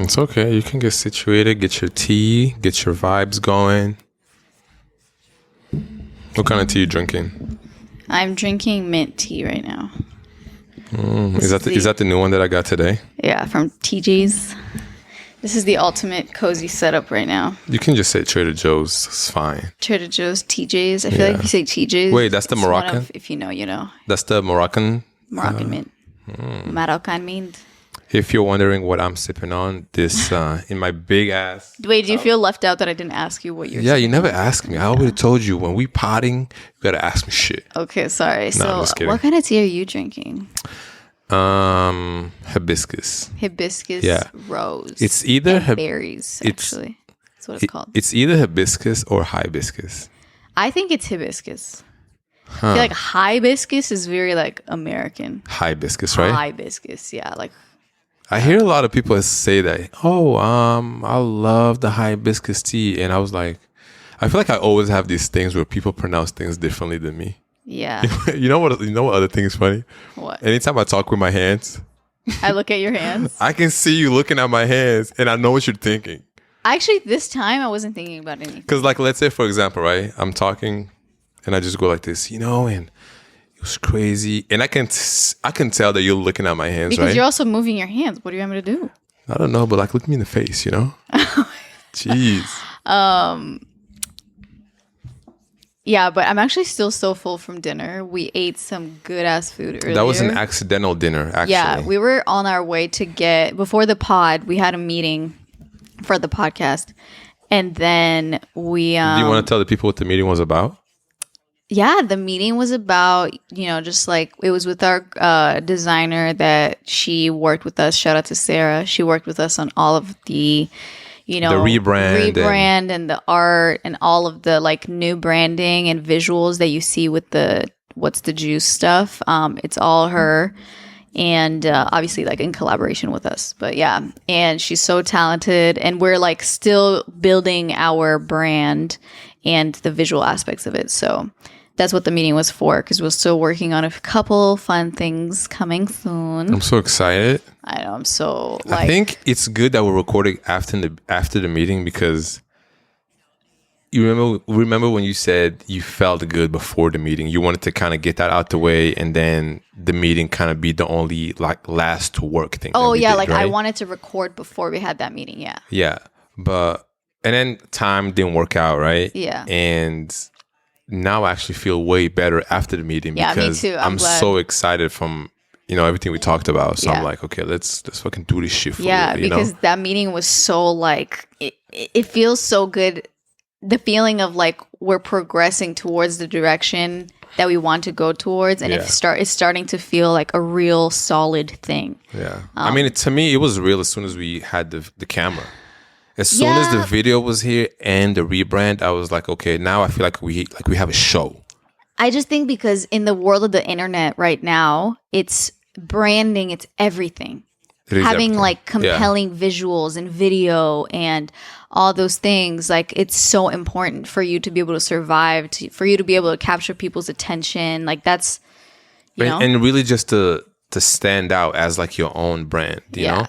It's okay. You can get situated, get your tea, get your vibes going. What kind of tea are you drinking? I'm drinking mint tea right now. Is that the new one that I got today? Yeah, from TJ's. This is the ultimate cozy setup right now. You can just say Trader Joe's. It's fine. Trader Joe's, TJ's. I feel like if you say TJ's. Wait, that's the Moroccan? If you know, you know. That's the Moroccan? Moroccan mint. Moroccan mint. If you're wondering what I'm sipping on, this in my big ass. Wait, do you feel left out that I didn't ask you what you're Yeah, you never asked me. I already told you when we potting, you gotta ask me shit. Okay, sorry. I'm So just kidding. what kind of tea are you drinking? Hibiscus. Hibiscus rose. It's either and berries, actually. That's what it's called. It's either hibiscus or hibiscus. I think it's hibiscus. I feel like hibiscus is very like American. Hibiscus, right? Hibiscus, yeah. Like I hear a lot of people say that, I love the hibiscus tea. And I was like, I feel like I always have these things where people pronounce things differently than me. yeah. You know what other thing is funny? What? Anytime I talk with my hands, I look at your hands. I can see you looking at my hands and I know what you're thinking. Actually, this time I wasn't thinking about anything. Because like, let's say, for example, right? I'm talking and I just go like this, and it was crazy. And I can tell that you're looking at my hands, Because right? you're also moving your hands. What do you want me to do? I don't know, but like, look me in the face, Jeez. Yeah, but I'm actually still so full from dinner. We ate some good ass food earlier. That was an accidental dinner, actually. Yeah, we were on our way to before the pod, we had a meeting for the podcast. And then we... Do you want to tell the people what the meeting was about? Yeah, the meeting was about, just like it was with our designer that she worked with us. Shout out to Sarah. She worked with us on all of the, the rebrand and the art and all of the like new branding and visuals that you see with the What's the Juice stuff. It's all her. And obviously like in collaboration with us. But yeah, and she's so talented. And we're like still building our brand and the visual aspects of it. So that's what the meeting was for, because we're still working on a couple fun things coming soon. I'm so excited. I know, I'm so I think it's good that we're recording after the meeting, because you remember when you said you felt good before the meeting. You wanted to kind of get that out the way, and then the meeting kind of be the only like last work thing. Oh yeah, right? I wanted to record before we had that meeting. Yeah. Yeah, and then time didn't work out, right? Yeah. And now I actually feel way better after the meeting, because me too. I'm so excited from everything we talked about. So I'm like, okay, let's fucking do this shit for real, because that meeting was so like it feels so good. The feeling of like we're progressing towards the direction that we want to go towards, and it's starting to feel like a real solid thing. Yeah, I mean, to me, it was real as soon as we had the camera. As soon as the video was here and the rebrand, I was like, okay, now I feel like we have a show. I just think because in the world of the internet right now, it's branding, it's everything. Having everything. Like compelling visuals and video and all those things, like it's so important for you to be able to survive, for you to be able to capture people's attention. Like that's, and really just to stand out as like your own brand, you know?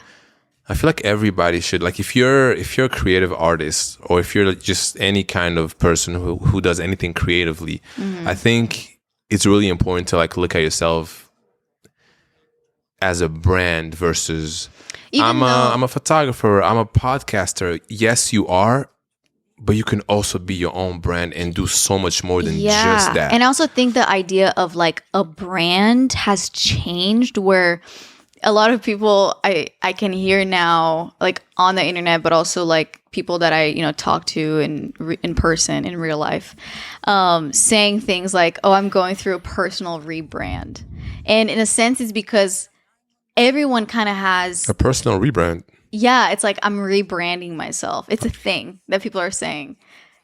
I feel like everybody should, like, if you're a creative artist, or if you're just any kind of person who does anything creatively, I think it's really important to like look at yourself as a brand versus I'm a photographer, I'm a podcaster. Yes, you are, but you can also be your own brand and do so much more than just that. And I also think the idea of like a brand has changed, where a lot of people I can hear now, like on the internet, but also like people that I talk to in person in real life, saying things like, "Oh, I'm going through a personal rebrand," and in a sense, it's because everyone kind of has a personal rebrand. Yeah, it's like I'm rebranding myself. It's a thing that people are saying.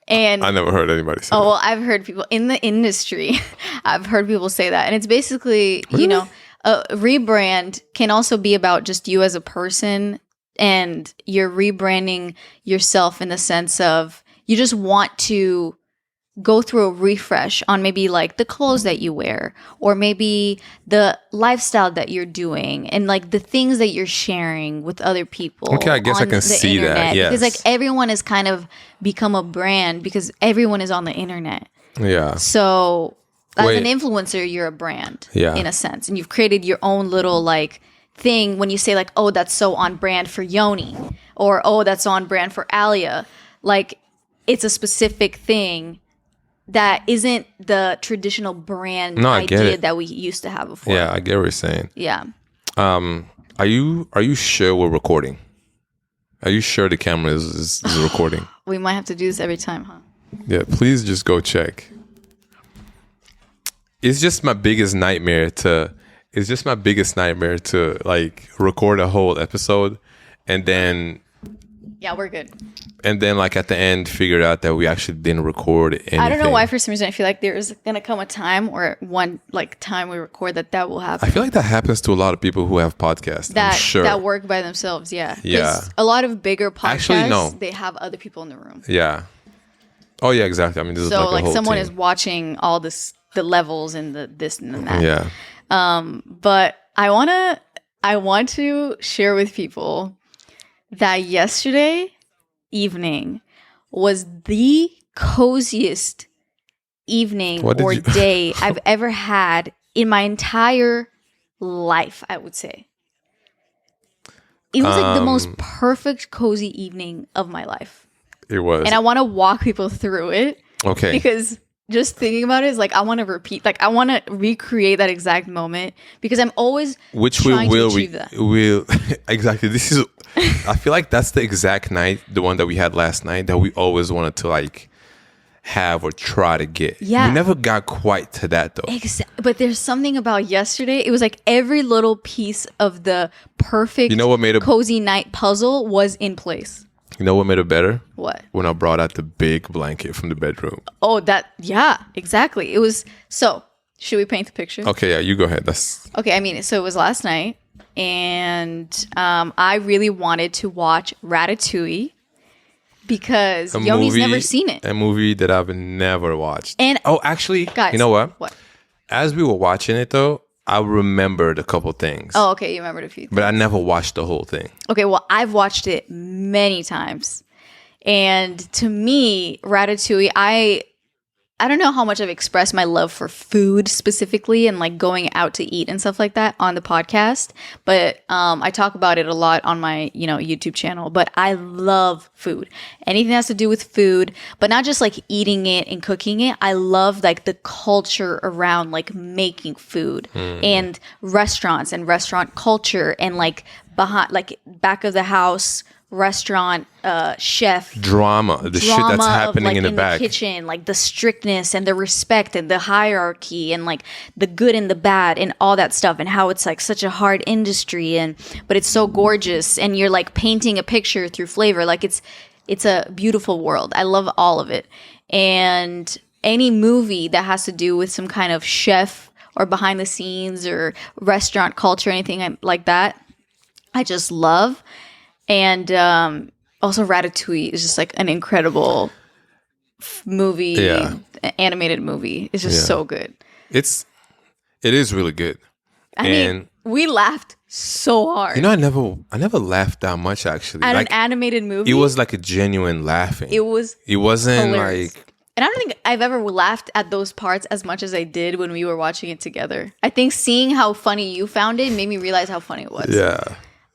And I never heard anybody say that. Well, I've heard people in the industry. I've heard people say that, and it's basically a rebrand can also be about just you as a person, and you're rebranding yourself in the sense of you just want to go through a refresh on maybe like the clothes that you wear, or maybe the lifestyle that you're doing, and like the things that you're sharing with other people. Okay, I guess I can see that. Yes. Because like everyone has kind of become a brand because everyone is on the internet. Yeah. So as an influencer, you're a brand in a sense. And you've created your own little like thing when you say like, oh, that's so on brand for Yoni, or oh, that's on brand for Alia. Like it's a specific thing that isn't the traditional brand idea that we used to have before. Yeah, I get what you're saying. Yeah. Are you sure we're recording? Are you sure the camera is recording? We might have to do this every time, huh? Yeah, please just go check. It's just my biggest nightmare to like record a whole episode and then we're good. And then like at the end figured out that we actually didn't record anything. I don't know why for some reason I feel like there's gonna come a time or one like time we record that will happen. I feel like that happens to a lot of people who have podcasts. I'm sure. That work by themselves, yeah. A lot of bigger podcasts, actually, no. They have other people in the room. Yeah. Oh yeah, exactly. I mean, this is like a whole someone team. is watching all the levels and the this and the that. Yeah. But I want to share with people that yesterday evening was the coziest evening or day I've ever had in my entire life, I would say. It was like the most perfect cozy evening of my life. It was. And I want to walk people through it. Okay. Because just thinking about it is like I want to repeat, like I want to recreate that exact moment because I'm always trying to achieve that. We'll exactly. This is. I feel like that's the exact night, the one that we had last night, that we always wanted to like have or try to get. Yeah. We never got quite to that though. But there's something about yesterday. It was like every little piece of the perfect, cozy night puzzle was in place. You know what made it better? What? When I brought out the big blanket from the bedroom. Oh, exactly. It was, so should we paint the picture? Okay, yeah, you go ahead. Okay, I mean, so it was last night and I really wanted to watch Ratatouille because Yoni's never seen it. A movie that I've never watched. And actually, guys, you know what? What? As we were watching it though, I remembered a couple things. Oh, okay. You remembered a few things. But I never watched the whole thing. Okay, well, I've watched it many times. And to me, Ratatouille, I don't know how much I've expressed my love for food specifically and like going out to eat and stuff like that on the podcast. But I talk about it a lot on my, YouTube channel. But I love food. Anything that has to do with food, but not just like eating it and cooking it. I love like the culture around like making food and restaurants and restaurant culture and like behind, like back of the house restaurant chef drama shit that's happening in the back, the kitchen, like the strictness and the respect and the hierarchy and like the good and the bad and all that stuff, and how it's like such a hard industry but it's so gorgeous and you're like painting a picture through flavor. Like it's a beautiful world. I love all of it. And any movie that has to do with some kind of chef or behind the scenes or restaurant culture, anything like that, I just love. And also Ratatouille is just like an incredible movie, animated movie. It's just so good. It is really good. I mean, we laughed so hard. I never laughed that much actually. At an animated movie? It was like a genuine laughing. It wasn't hilarious. like... And I don't think I've ever laughed at those parts as much as I did when we were watching it together. I think seeing how funny you found it made me realize how funny it was. Yeah.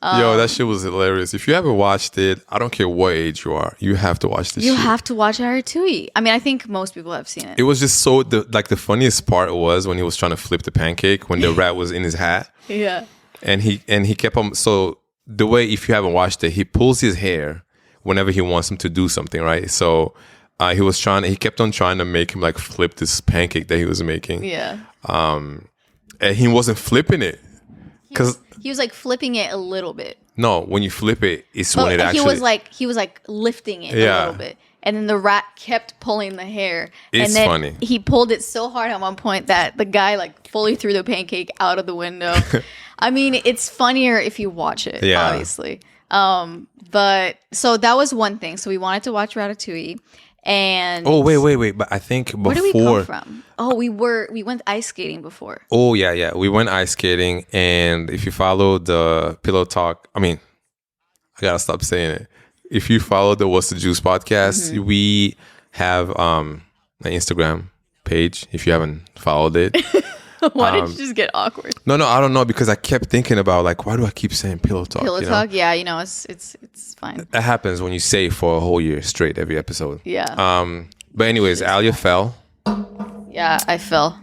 Yo, that shit was hilarious. If you haven't watched it, I don't care what age you are, you have to watch this shit. You have to watch Ratatouille. I mean, I think most people have seen it. It was just so, the funniest part was when he was trying to flip the pancake, when the rat was in his hat. Yeah. And he kept on, so the way, if you haven't watched it, he pulls his hair whenever he wants him to do something, right? So he kept on trying to make him like flip this pancake that he was making. Yeah. And he wasn't flipping it. Because he was like flipping it a little bit. No, when you flip it, it's when it actually... He was like lifting it a little bit. And then the rat kept pulling the hair. It's funny. He pulled it so hard at one point that the guy like fully threw the pancake out of the window. I mean, it's funnier if you watch it, obviously. But so that was one thing. So we wanted to watch Ratatouille. And wait. But I think before. Where did we come from? Oh, we went ice skating before. Oh yeah. We went ice skating, and if you follow the Pillow Talk, I gotta stop saying it. If you follow the What's the Juice podcast, we have an Instagram page. If you haven't followed it. Why did you just get awkward? No, I don't know, because I kept thinking about like, why do I keep saying Pillow Talk? Pillow Talk, yeah, it's fine. That happens when you say it for a whole year straight every episode. Yeah. But anyways, Alia fell. Yeah, I fell.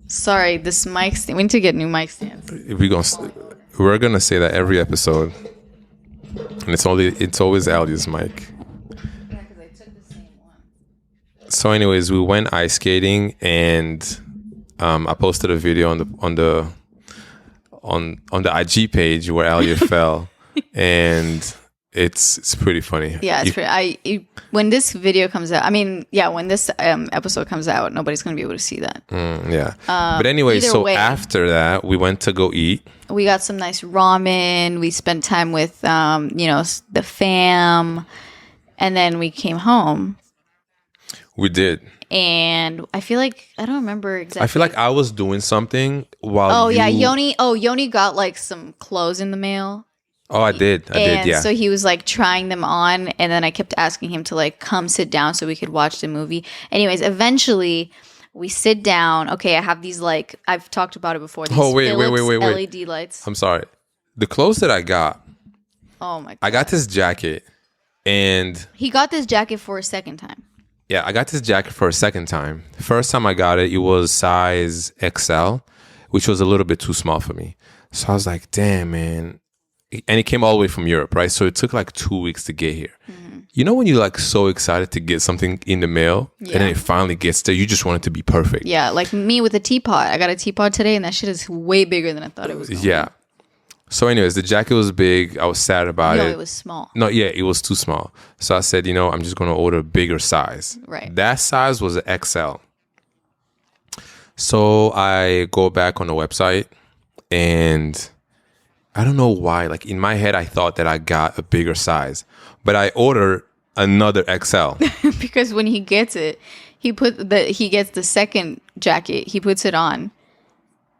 Sorry, this mic stand. We need to get new mic stands. We're gonna say that every episode, and it's always Alia's mic. So anyways, we went ice skating, and I posted a video on the IG page where Alia fell, and it's pretty funny. Yeah, it's pretty. When this video comes out, when this episode comes out, nobody's gonna be able to see that. Yeah. But anyway, so after that, we went to go eat. We got some nice ramen. We spent time with the fam, and then we came home. We did. And I feel like I don't remember exactly. I feel like I was doing something while Yoni got like some clothes in the mail. Oh, I did, yeah. So he was like trying them on, and then I kept asking him to like come sit down so we could watch the movie. Anyways, eventually we sit down. Okay, I have these like I've talked about it before. These wait. LED lights. I'm sorry. The clothes that I got. Oh my god. I got this jacket, and he got this jacket for a second time. Yeah, I got this jacket for a second time. The first time I got it, it was size XL, which was a little bit too small for me. So I was like, damn, man. And it came all the way from Europe, right? So it took like 2 weeks to get here. Mm-hmm. You know when you're like so excited to get something in the mail, and then it finally gets there, you just want it to be perfect. Yeah, like me with a teapot. I got a teapot today, and that shit is way bigger than I thought it was going to be. So anyways, the jacket was big. I was sad about it. No, it was small. No, yeah, it was too small. So I said, I'm just going to order a bigger size. Right. That size was an XL. So I go back on the website, and I don't know why. Like in my head, I thought that I got a bigger size, but I ordered another XL. Because when he gets it, he gets the second jacket. He puts it on,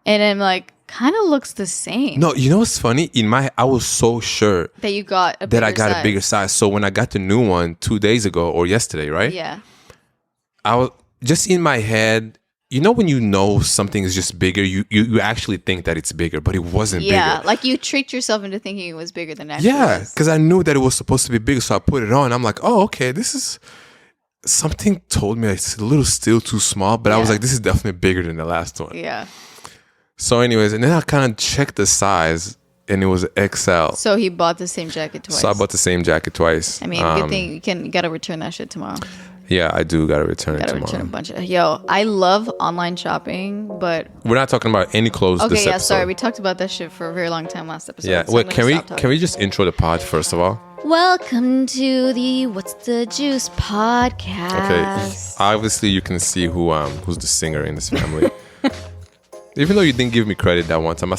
and I'm like, kind of looks the same. No, you know what's funny? I was so sure that you got a bigger size. A bigger size. So when I got the new one 2 days ago or yesterday, right? Yeah. I was just in my head. When you know something is just bigger, you actually think that it's bigger, but it wasn't bigger. Yeah, like you tricked yourself into thinking it was bigger than actually. Yeah, because I knew that it was supposed to be bigger, so I put it on. I'm like, oh, okay, this is something told me it's a little still too small, but I was like, this is definitely bigger than the last one. Yeah. So anyways, and then I kind of checked the size, and it was XL. So he bought the same jacket twice. So I bought the same jacket twice. I mean, good thing you got to return that shit tomorrow. Yeah, I do got to return it tomorrow. Return a bunch of. Yo, I love online shopping, but we're not talking about any clothes. Okay, this episode. Sorry, we talked about that shit for a very long time last episode. Yeah, so wait, can we just intro the pod first of all? Welcome to the What's the Juice podcast. Okay, obviously you can see who's the singer in this family. Even though you didn't give me credit that one time,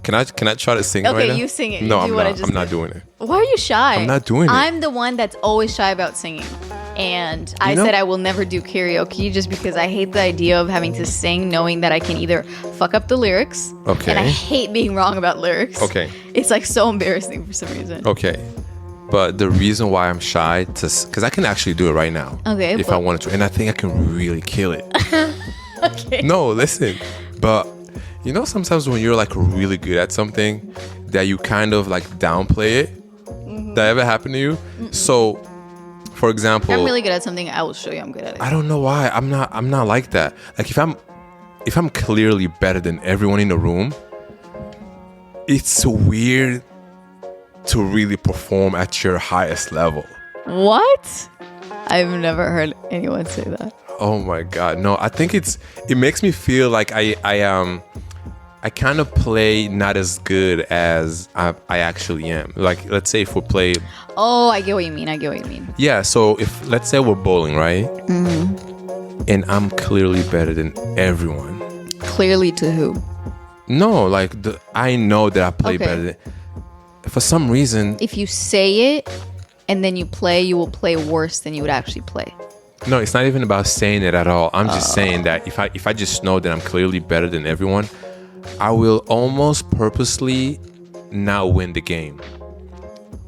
can I try to sing right now? Okay, you sing it. No, I'm not doing it. Why are you shy? I'm not doing it. I'm the one that's always shy about singing. And I said I will never do karaoke just because I hate the idea of having to sing knowing that I can either fuck up the lyrics. Okay. And I hate being wrong about lyrics. Okay. It's like so embarrassing for some reason. Okay. But the reason why I'm shy, because I can actually do it right now. Okay. If I wanted to. And I think I can really kill it. Okay. No, listen. But sometimes when you're like really good at something that you kind of like downplay it. Mm-hmm. That ever happened to you? Mm-mm. So, for example, I'm really good at something. I will show you I'm good at it. I don't know why. I'm not like that. Like if I'm clearly better than everyone in the room, it's weird to really perform at your highest level. What? I've never heard anyone say that. Oh my God. No, I think it makes me feel like I kind of play not as good as I actually am. Like, let's say if we play... Oh, I get what you mean. Yeah, so if, let's say we're bowling, right? Mm-hmm. And I'm clearly better than everyone. Clearly to who? No, like, I know that I play better than... For some reason... If you say it and then you will play worse than you would actually play. No, it's not even about saying it at all. I'm just saying that if I just know that I'm clearly better than everyone, I will almost purposely not win the game.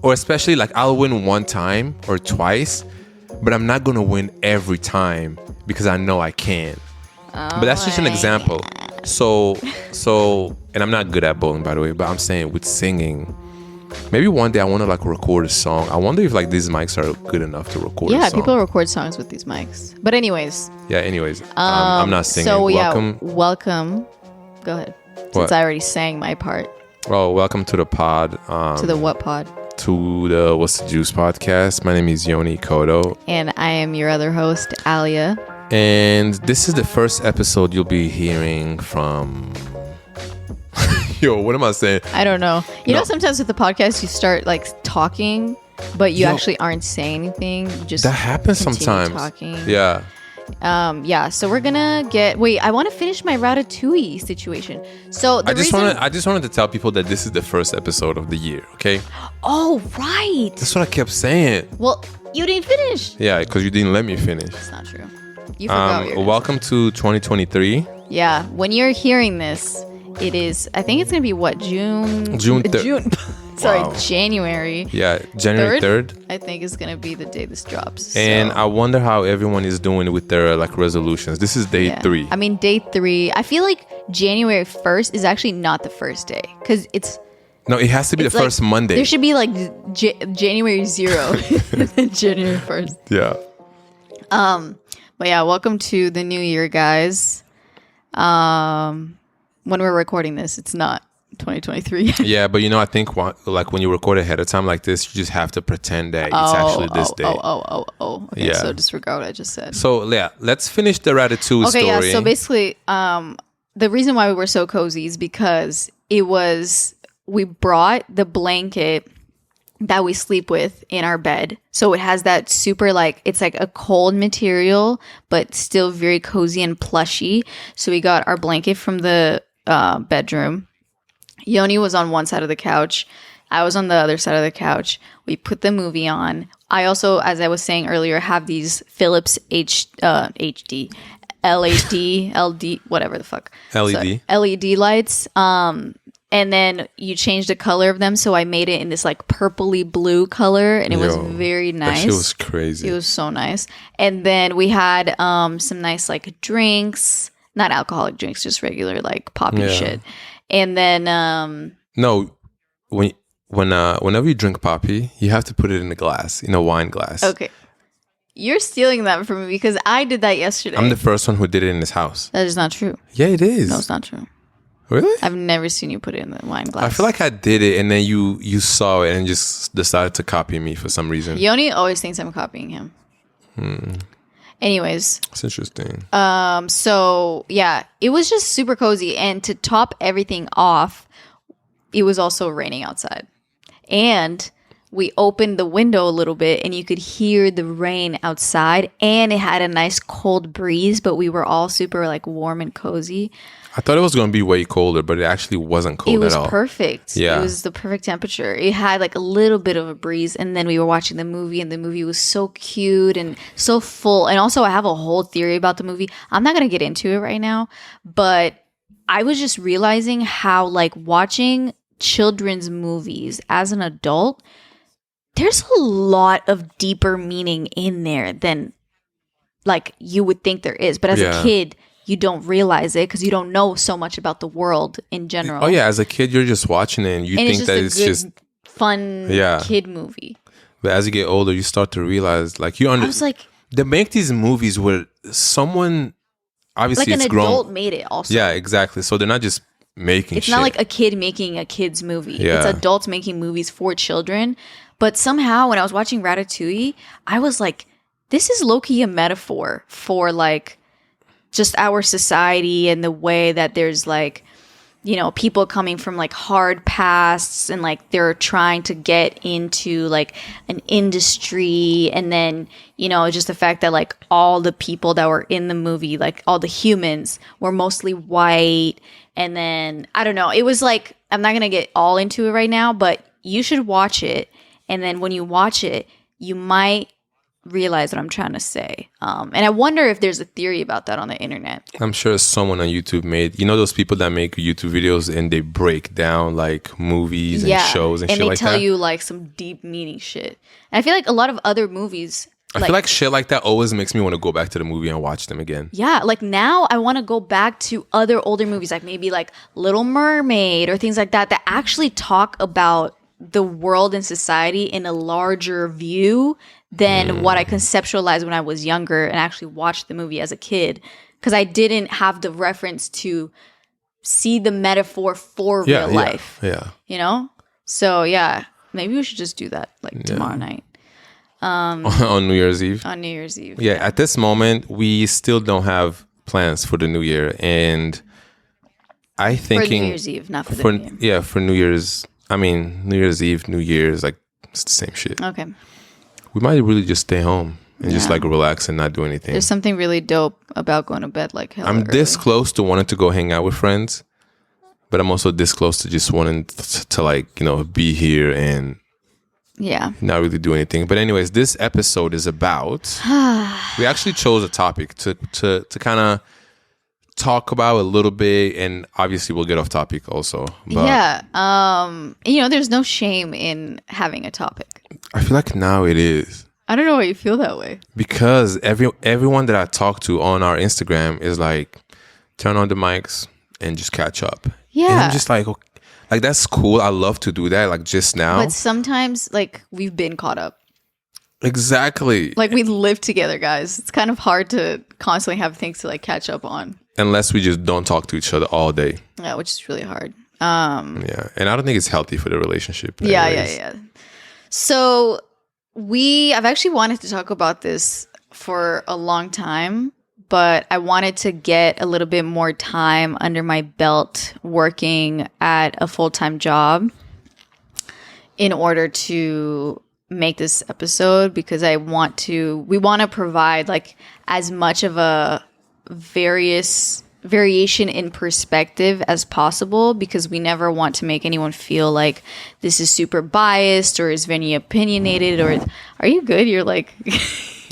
Or especially like I'll win one time or twice, but I'm not going to win every time because I know I can. But that's just an example. So, and I'm not good at bowling, by the way, but I'm saying with singing, maybe one day I want to like record a song. I wonder if like these mics are good enough to record a song. Yeah, people record songs with these mics. But anyways. Yeah, I'm not singing. So welcome. Go ahead. Since I already sang my part. Well, welcome to the pod. To the what pod? To the What's the Juice podcast. My name is Yoni Kodo. And I am your other host, Alia. And this is the first episode you'll be hearing from... Yo, what am I saying? I don't know. You know, sometimes with the podcast, you start like talking, but you actually aren't saying anything. You just that happens sometimes. Talking. Yeah. So we're gonna I want to finish my Ratatouille situation. So I just wanted to tell people that this is the first episode of the year, okay? Oh, right. That's what I kept saying. Well, you didn't finish. Yeah, because you didn't let me finish. That's not true. You forgot. Welcome to 2023. Yeah, when you're hearing this, it is, I think it's going to be what, June. Sorry, wow. January. Yeah, January 3rd. I think is going to be the day this drops. And I wonder how everyone is doing with their like resolutions. This is day 3. I mean, day 3. I feel like January 1st is actually not the first day because it's... No, it has to be the first Monday. There should be like January 0 and then January 1st. Yeah. But yeah, welcome to the new year, guys. When we're recording this, it's not 2023. Yeah, but I think like when you record ahead of time like this, you just have to pretend that it's actually this day. Okay, yeah. So disregard what I just said. So yeah, let's finish the Ratatouille story. Okay, yeah. So basically, the reason why we were so cozy is because we brought the blanket that we sleep with in our bed. So it has that super it's like a cold material, but still very cozy and plushy. So we got our blanket from the bedroom. Yoni was on one side of the couch. I was on the other side of the couch. We put the movie on. I also, as I was saying earlier, have these Philips HD, LAD, LD, whatever the fuck. LED. So, LED lights. And then you change the color of them. So I made it in this like purpley blue color. And it was very nice. That shit was crazy. It was so nice. And then we had some nice like drinks. Not alcoholic drinks, just regular like poppy shit. And then... No, whenever you drink poppy, you have to put it in a glass, in a wine glass. Okay. You're stealing that from me because I did that yesterday. I'm the first one who did it in this house. That is not true. Yeah, it is. No, it's not true. Really? I've never seen you put it in the wine glass. I feel like I did it and then you saw it and just decided to copy me for some reason. Yoni always thinks I'm copying him. Anyways. That's interesting. So, yeah, it was just super cozy. And to top everything off, it was also raining outside. And we opened the window a little bit and you could hear the rain outside. And it had a nice cold breeze, but we were all super like warm and cozy. I thought it was going to be way colder, but it actually wasn't cold at all. It was perfect. Yeah. It was the perfect temperature. It had like a little bit of a breeze. And then we were watching the movie and the movie was so cute and so full. And also I have a whole theory about the movie. I'm not going to get into it right now, but I was just realizing how like watching children's movies as an adult, there's a lot of deeper meaning in there than like you would think there is. But as a kid, you don't realize it because you don't know so much about the world in general. Oh yeah, as a kid, you're just watching it and you think that it's just fun kid movie. But as you get older, you start to realize, like I was like, they make these movies where someone obviously like it's grown. An adult made it also. Yeah, exactly. So they're not just making. It's not like a kid making a kid's movie. Yeah. It's adults making movies for children. But somehow, when I was watching Ratatouille, I was like, this is low-key a metaphor for like just our society and the way that there's like, you know, people coming from like hard pasts and like they're trying to get into like an industry. And then, you know, just the fact that like all the people that were in the movie, like all the humans were mostly white. And then, I don't know, it was like, I'm not going to get all into it right now, but you should watch it. And then when you watch it, you might realize what I'm trying to say. And I wonder if there's a theory about that on the internet. I'm sure someone on YouTube made, those people that make YouTube videos and they break down like movies and shows and shit like that. And they tell you like some deep meaning shit. And I feel like a lot of other movies, I feel like shit like that always makes me want to go back to the movie and watch them again. Yeah, like now I want to go back to other older movies, like maybe like Little Mermaid or things like that actually talk about the world and society in a larger view than what I conceptualized when I was younger and actually watched the movie as a kid. Because I didn't have the reference to see the metaphor for real life. Yeah. So yeah, maybe we should just do that like tomorrow night. On New Year's Eve. On New Year's Eve. Yeah, at this moment, we still don't have plans for the New Year. And I think... For New Year's Eve, not for the New Year. Yeah, for New Year's... I mean, New Year's Eve, New Year's, like, it's the same shit. Okay. We might really just stay home and just, like, relax and not do anything. There's something really dope about going to bed, like, hell I'm this close to wanting to go hang out with friends, but I'm also this close to just wanting to like, be here and... Yeah. Not really do anything. But anyways, this episode is about... we actually chose a topic to kind of talk about a little bit, and obviously we'll get off topic also. But there's no shame in having a topic. I feel like now it is. I don't know why you feel that way. Because everyone that I talk to on our Instagram is like, turn on the mics and just catch up. Yeah. And I'm just like, okay. Like, that's cool. I love to do that, like, just now. But sometimes, like, we've been caught up. Exactly. Like, we live together, guys. It's kind of hard to constantly have things to, like, catch up on. Unless we just don't talk to each other all day. Yeah, which is really hard. Yeah, and I don't think it's healthy for the relationship. Yeah. So, I've actually wanted to talk about this for a long time. But I wanted to get a little bit more time under my belt working at a full-time job in order to make this episode, because we want to provide like as much of a variation in perspective as possible, because we never want to make anyone feel like this is super biased or is very opinionated. Or are you good? You're like...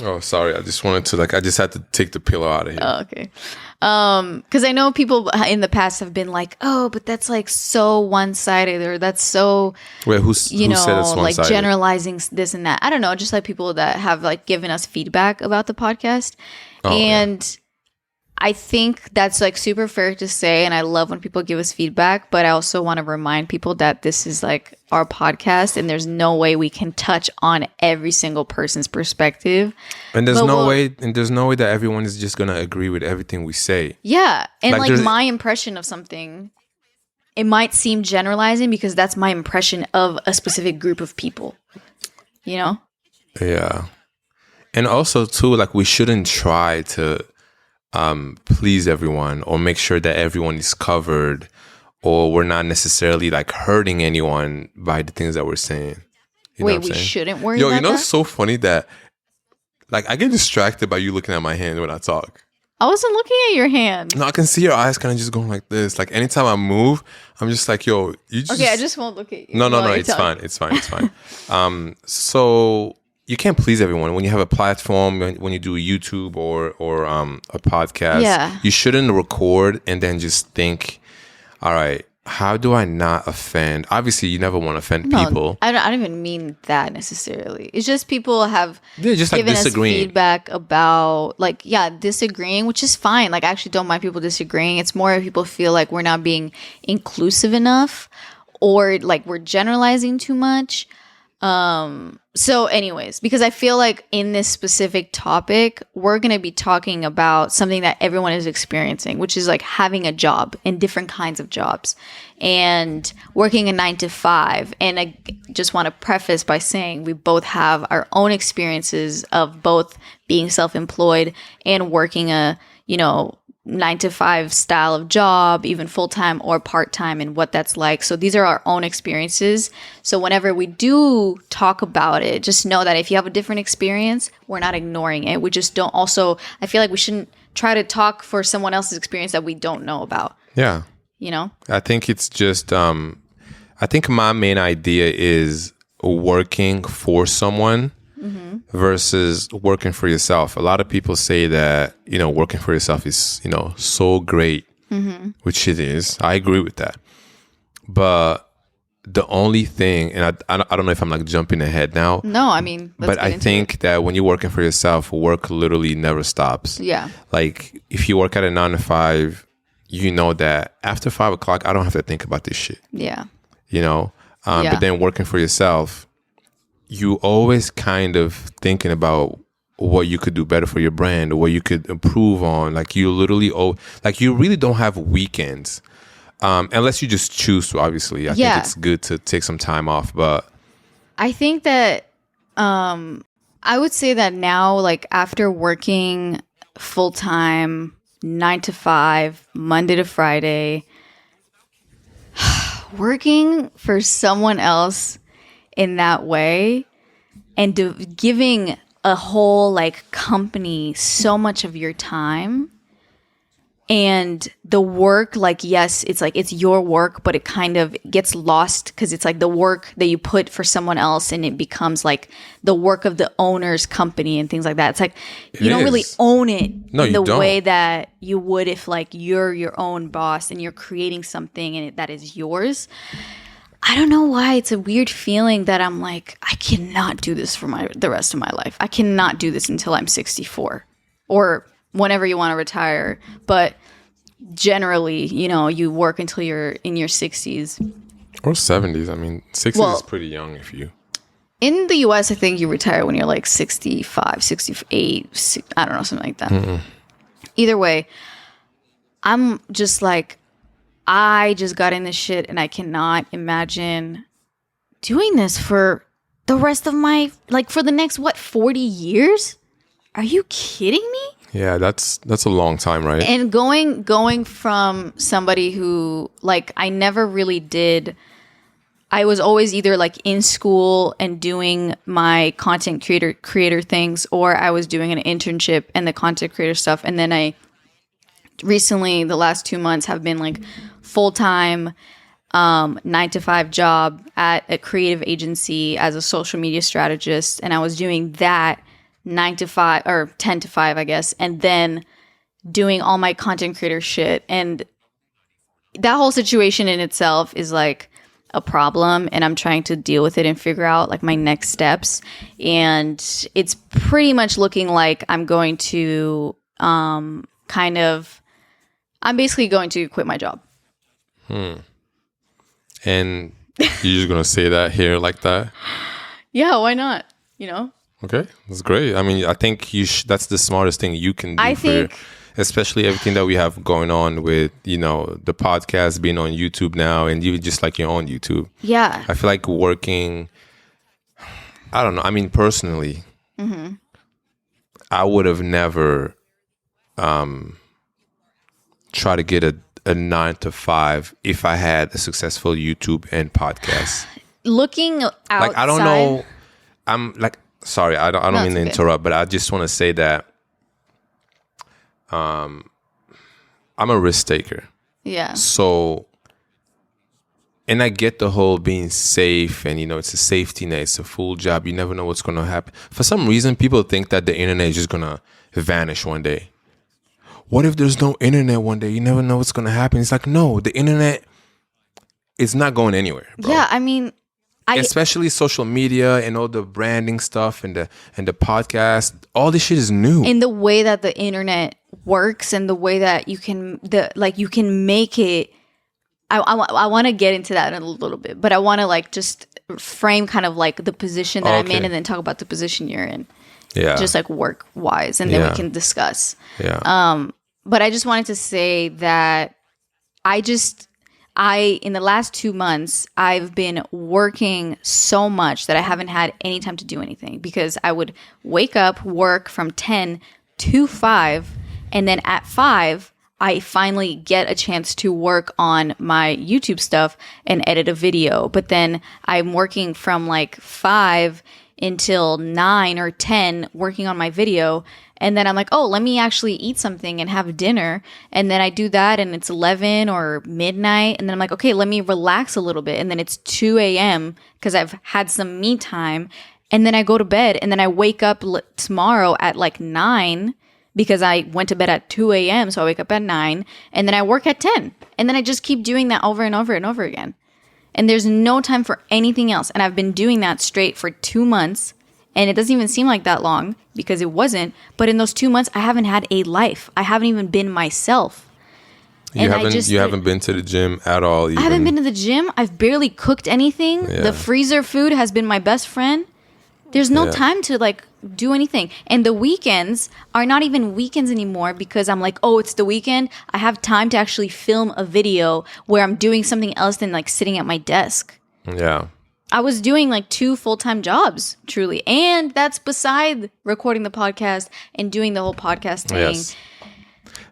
Oh, sorry. I just wanted to, I just had to take the pillow out of here. Oh, okay. Because I know people in the past have been like, oh, but that's like so one-sided, or that's so... Wait, who said it's one-sided? Like generalizing this and that. I don't know. Just like people that have like given us feedback about the podcast. I think that's like super fair to say, and I love when people give us feedback, but I also want to remind people that this is like our podcast and there's no way we can touch on every single person's perspective. And there's no way that everyone is just going to agree with everything we say. Yeah. And like my impression of something, it might seem generalizing because that's my impression of a specific group of people, Yeah. And also too, like, we shouldn't try to please everyone or make sure that everyone is covered, or we're not necessarily like hurting anyone by the things that we're saying. Wait, we shouldn't worry about that? It's so funny that like I get distracted by you looking at my hand when I talk. I wasn't looking at your hand. No, I can see your eyes kind of just going like this. Like anytime I move, I'm just like, yo, you just... Okay, I just won't look at you. No, it's fine. It's fine. So... You can't please everyone. When you have a platform, when you do YouTube or a podcast, you shouldn't record and then just think, all right, how do I not offend? Obviously, you never want to offend people. I don't even mean that necessarily. It's just people have just given us feedback about disagreeing, which is fine. Like, I actually don't mind people disagreeing. It's more if people feel like we're not being inclusive enough, or like we're generalizing too much. So anyways, because I feel like in this specific topic, we're going to be talking about something that everyone is experiencing, which is like having a job and different kinds of jobs and working a 9-to-5. And I just want to preface by saying we both have our own experiences of both being self-employed and working a, 9-to-5 style of job, even full-time or part-time, and what that's like. So these are our own experiences. So whenever we do talk about it, just know that if you have a different experience, we're not ignoring it. We just don't also, I feel like we shouldn't try to talk for someone else's experience that we don't know about. Yeah. I think it's just, I think my main idea is working for someone versus working for yourself. A lot of people say that, working for yourself is, so great, which it is. I agree with that. But the only thing, and I don't know if I'm like jumping ahead now. No, I mean, but I think that when you're working for yourself, work literally never stops. Yeah. Like if you work at a 9 to 5, you know that after 5 o'clock, I don't have to think about this shit. Yeah. But then working for yourself, you always kind of thinking about what you could do better for your brand or what you could improve on. Like you literally, you really don't have weekends. Unless you just choose to, obviously. I think it's good to take some time off, but I think that I would say that now, like after working full time, 9 to 5, Monday to Friday, working for someone else in that way and giving a whole like company so much of your time. And the work, like, yes, it's like it's your work, but it kind of gets lost because it's like the work that you put for someone else and it becomes like the work of the owner's company and things like that. It's like you don't really own it in the way that you would if like you're your own boss and you're creating something and that is yours. I don't know why. It's a weird feeling that I'm like, I cannot do this for the rest of my life. I cannot do this until I'm 64 or whenever you want to retire. But generally, you work until you're in your 60s. Or 70s. I mean, 60s is pretty young if you... In the US, I think you retire when you're like 65, 68, I don't know, something like that. Mm-mm. Either way, I'm just like, I just got in this shit and I cannot imagine doing this for the rest of my... Like for the next, 40 years? Are you kidding me? Yeah, that's a long time, right? And going from somebody who like I never really did. I was always either like in school and doing my content creator things, or I was doing an internship and the content creator stuff. And then I recently, the last 2 months, have been like full-time 9 to 5 job at a creative agency as a social media strategist, and I was doing that 9 to 5 or 10 to 5, I guess, and then doing all my content creator shit. And that whole situation in itself is like a problem, and I'm trying to deal with it and figure out like my next steps. And it's pretty much looking like I'm going to I'm basically going to quit my job. And you're just going to say that here like that? Yeah, why not? Okay, that's great. I mean, I think that's the smartest thing you can do especially everything that we have going on with, the podcast being on YouTube now and you just like your own YouTube. Yeah. I feel like working, I don't know. I mean, personally, I would have never tried to get a 9 to 5 if I had a successful YouTube and podcast. Looking outside. Like, I don't know. I'm like, sorry, I don't mean to interrupt, but I just want to say that I'm a risk taker. Yeah. So, and I get the whole being safe and, it's a safety net. It's a full job. You never know what's going to happen. For some reason, people think that the internet is just going to vanish one day. What if there's no internet one day? You never know what's going to happen. It's like, no, the internet is not going anywhere, bro. Yeah, I mean... especially social media and all the branding stuff and the podcast, all this shit is new. And the way that the internet works and the way that you can make it. I want to get into that in a little bit, but I want to like just frame kind of like the position that I'm in and then talk about the position you're in. Yeah. Just like work wise, and then we can discuss. Yeah. But I just wanted to say that in the last 2 months, I've been working so much that I haven't had any time to do anything, because I would wake up, work from 10 to 5, and then at 5, I finally get a chance to work on my YouTube stuff and edit a video. But then I'm working from like 5 until 9 or 10 working on my video. And then I'm like, oh, let me actually eat something and have dinner. And then I do that and it's 11 or midnight. And then I'm like, okay, let me relax a little bit. And then it's 2 a.m. because I've had some me time. and then I go to bed, and then I wake up tomorrow at like 9 because I went to bed at 2 a.m. So I wake up at 9, and then I work at 10. And then I just keep doing that over and over and over again. And there's no time for anything else. And I've been doing that straight for 2 months. And it doesn't even seem like that long because it wasn't. But in those 2 months, I haven't had a life. I haven't even been myself. You haven't been to the gym at all. Even. I haven't been to the gym. I've barely cooked anything. Yeah. The freezer food has been my best friend. There's no time to like do anything. And the weekends are not even weekends anymore because I'm like, oh, it's the weekend. I have time to actually film a video where I'm doing something else than like sitting at my desk. Yeah. I was doing like 2 full-time jobs, truly. And that's beside recording the podcast and doing the whole podcast thing. Yes.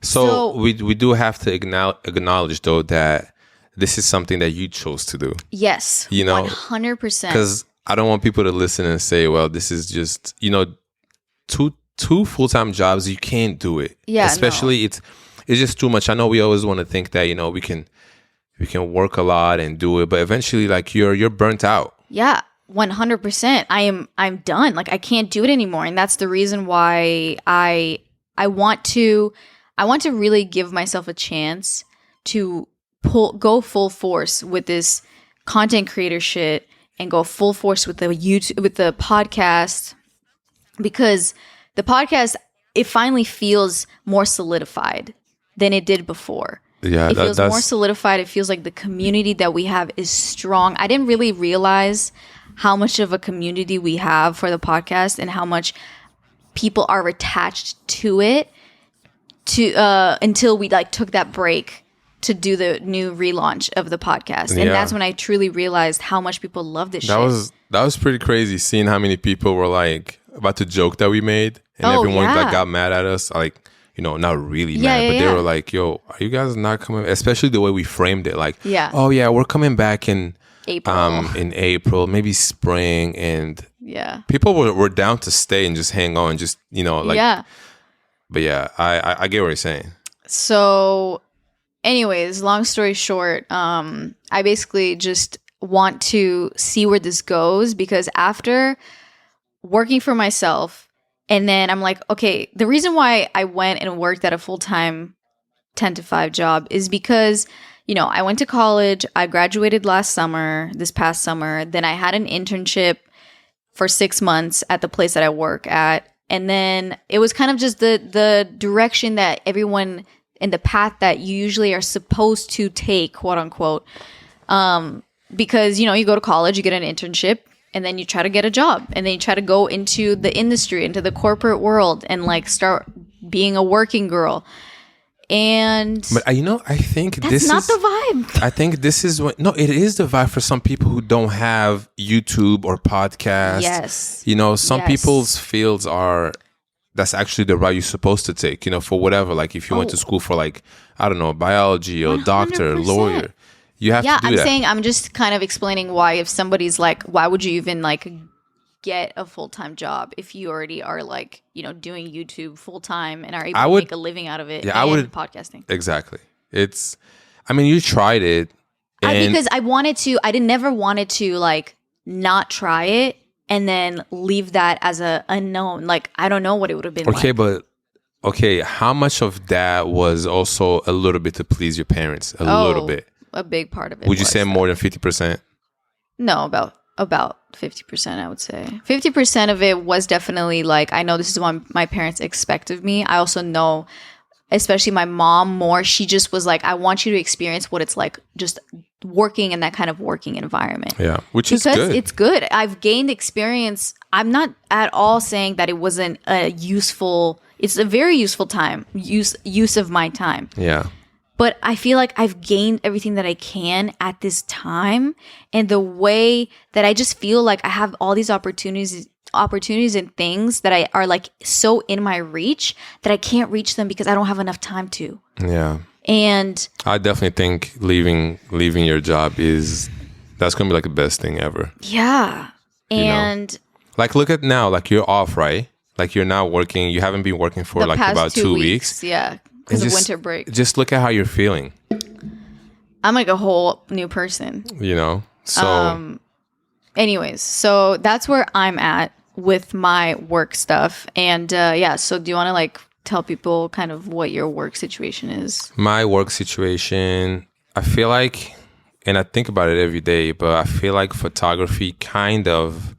So we do have to acknowledge, though, that this is something that you chose to do. Yes. 100%. Because I don't want people to listen and say, well, this is just, two full-time jobs, you can't do it. Yeah. Especially it's just too much. I know we always want to think that, we can work a lot and do it, but eventually like you're burnt out. Yeah. 100%. I'm done. Like I can't do it anymore. And that's the reason why I want to really give myself a chance to go full force with this content creator shit and go full force with the podcast, because the podcast, it finally feels more solidified than it did before. Yeah, it feels more solidified. It feels like the community that we have is strong. I didn't really realize how much of a community we have for the podcast and how much people are attached to it until we like took that break to do the new relaunch of the podcast. And that's when I truly realized how much people love this shit. That was pretty crazy seeing how many people were like about to joke that we made, and everyone like got mad at us. Like, not really mad, but they were like, yo, are you guys not coming? Especially the way we framed it. Like, oh yeah, we're coming back in April, maybe spring. And people were down to stay and just hang on, just, But yeah, I get what you're saying. So anyways, long story short, I basically just want to see where this goes, because after working for myself, and then I'm like, okay, the reason why I went and worked at a full-time 10 to 5 job is because, I went to college, I graduated this past summer, then I had an internship for 6 months at the place that I work at. And then it was kind of just the direction that everyone in the path that you usually are supposed to take, quote unquote. Because, you go to college, you get an internship, and then you try to get a job, and then you try to go into the industry, into the corporate world, and like start being a working girl. But I think that's not the vibe. I think this is it is the vibe for some people who don't have YouTube or podcast. Yes. Some people's fields that's actually the route you're supposed to take, for whatever. Like if you went to school for like, I don't know, biology or 100%. Doctor, lawyer, you have to do that. I'm just kind of explaining why, if somebody's like, why would you even like get a full-time job if you already are like, doing YouTube full-time and are able to make a living out of it and podcasting. Exactly. You tried it. Because I never wanted to like not try it and then leave that as a unknown. Like, I don't know what it would have been like. Okay, how much of that was also a little bit to please your parents? A little bit. A big part of it. Would you say more than 50%? No, about 50%, I would say. 50% of it was definitely like, I know this is what my parents expect of me. I also know, especially my mom more, she just was like, I want you to experience what it's like just working in that kind of working environment. Yeah, which is good. Because it's good. I've gained experience. I'm not at all saying that it wasn't it's a very useful time, use of my time. Yeah. But I feel like I've gained everything that I can at this time. And the way that I just feel like I have all these opportunities and things that are like so in my reach that I can't reach them because I don't have enough time to. Yeah. And I definitely think leaving your job that's going to be like the best thing ever. Yeah. And like, look at now, like you're off, right? Like you're not working. You haven't been working for like about 2 weeks. Yeah. Because of winter break. Just look at how you're feeling. I'm like a whole new person. So anyways, so that's where I'm at with my work stuff. And so do you want to like tell people kind of what your work situation is? My work situation, I feel like, and I think about it every day, but I feel like photography kind of,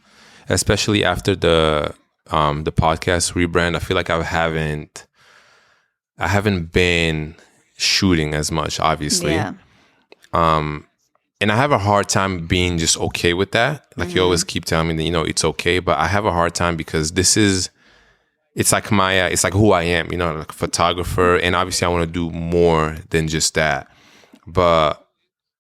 especially after the podcast rebrand, I feel like I haven't been shooting as much, obviously. Yeah. And I have a hard time being just okay with that. Like you always keep telling me that, you know, it's okay, but I have a hard time because it's like it's like who I am, you know, like a photographer. And obviously I want to do more than just that. But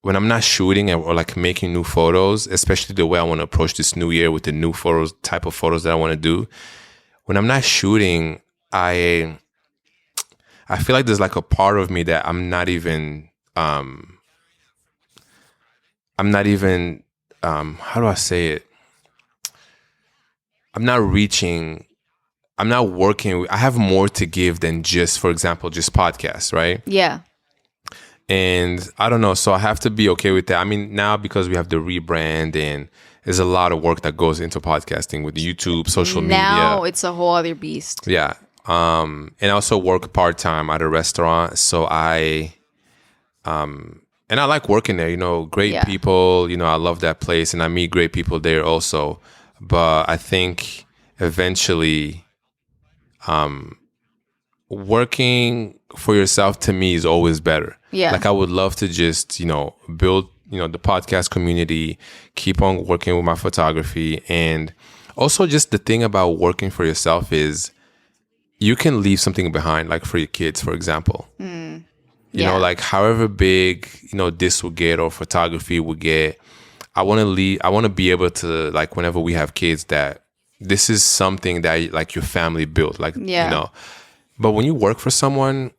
when I'm not shooting or like making new photos, especially the way I want to approach this new year with the new photos, type of photos that I want to do, when I'm not shooting, I feel like there's like a part of me that I'm not even how do I say it? I'm not working. I have more to give than just, for example, just podcasts, right? Yeah. And I don't know. So I have to be okay with that. I mean, now because we have the rebrand and there's a lot of work that goes into podcasting with YouTube, social media. Now it's a whole other beast. Yeah. And I also work part-time at a restaurant. So and I like working there, you know, great people, you know, I love that place and I meet great people there also. But I think eventually working for yourself to me is always better. Yeah. Like I would love to just, you know, build, you know, the podcast community, keep on working with my photography. And also just the thing about working for yourself is you can leave something behind, like for your kids, for example. You know, like however big, you know, this will get or photography will get, I want to be able to, like, whenever we have kids, that this is something that like your family built, like, you know. But when you work for someone,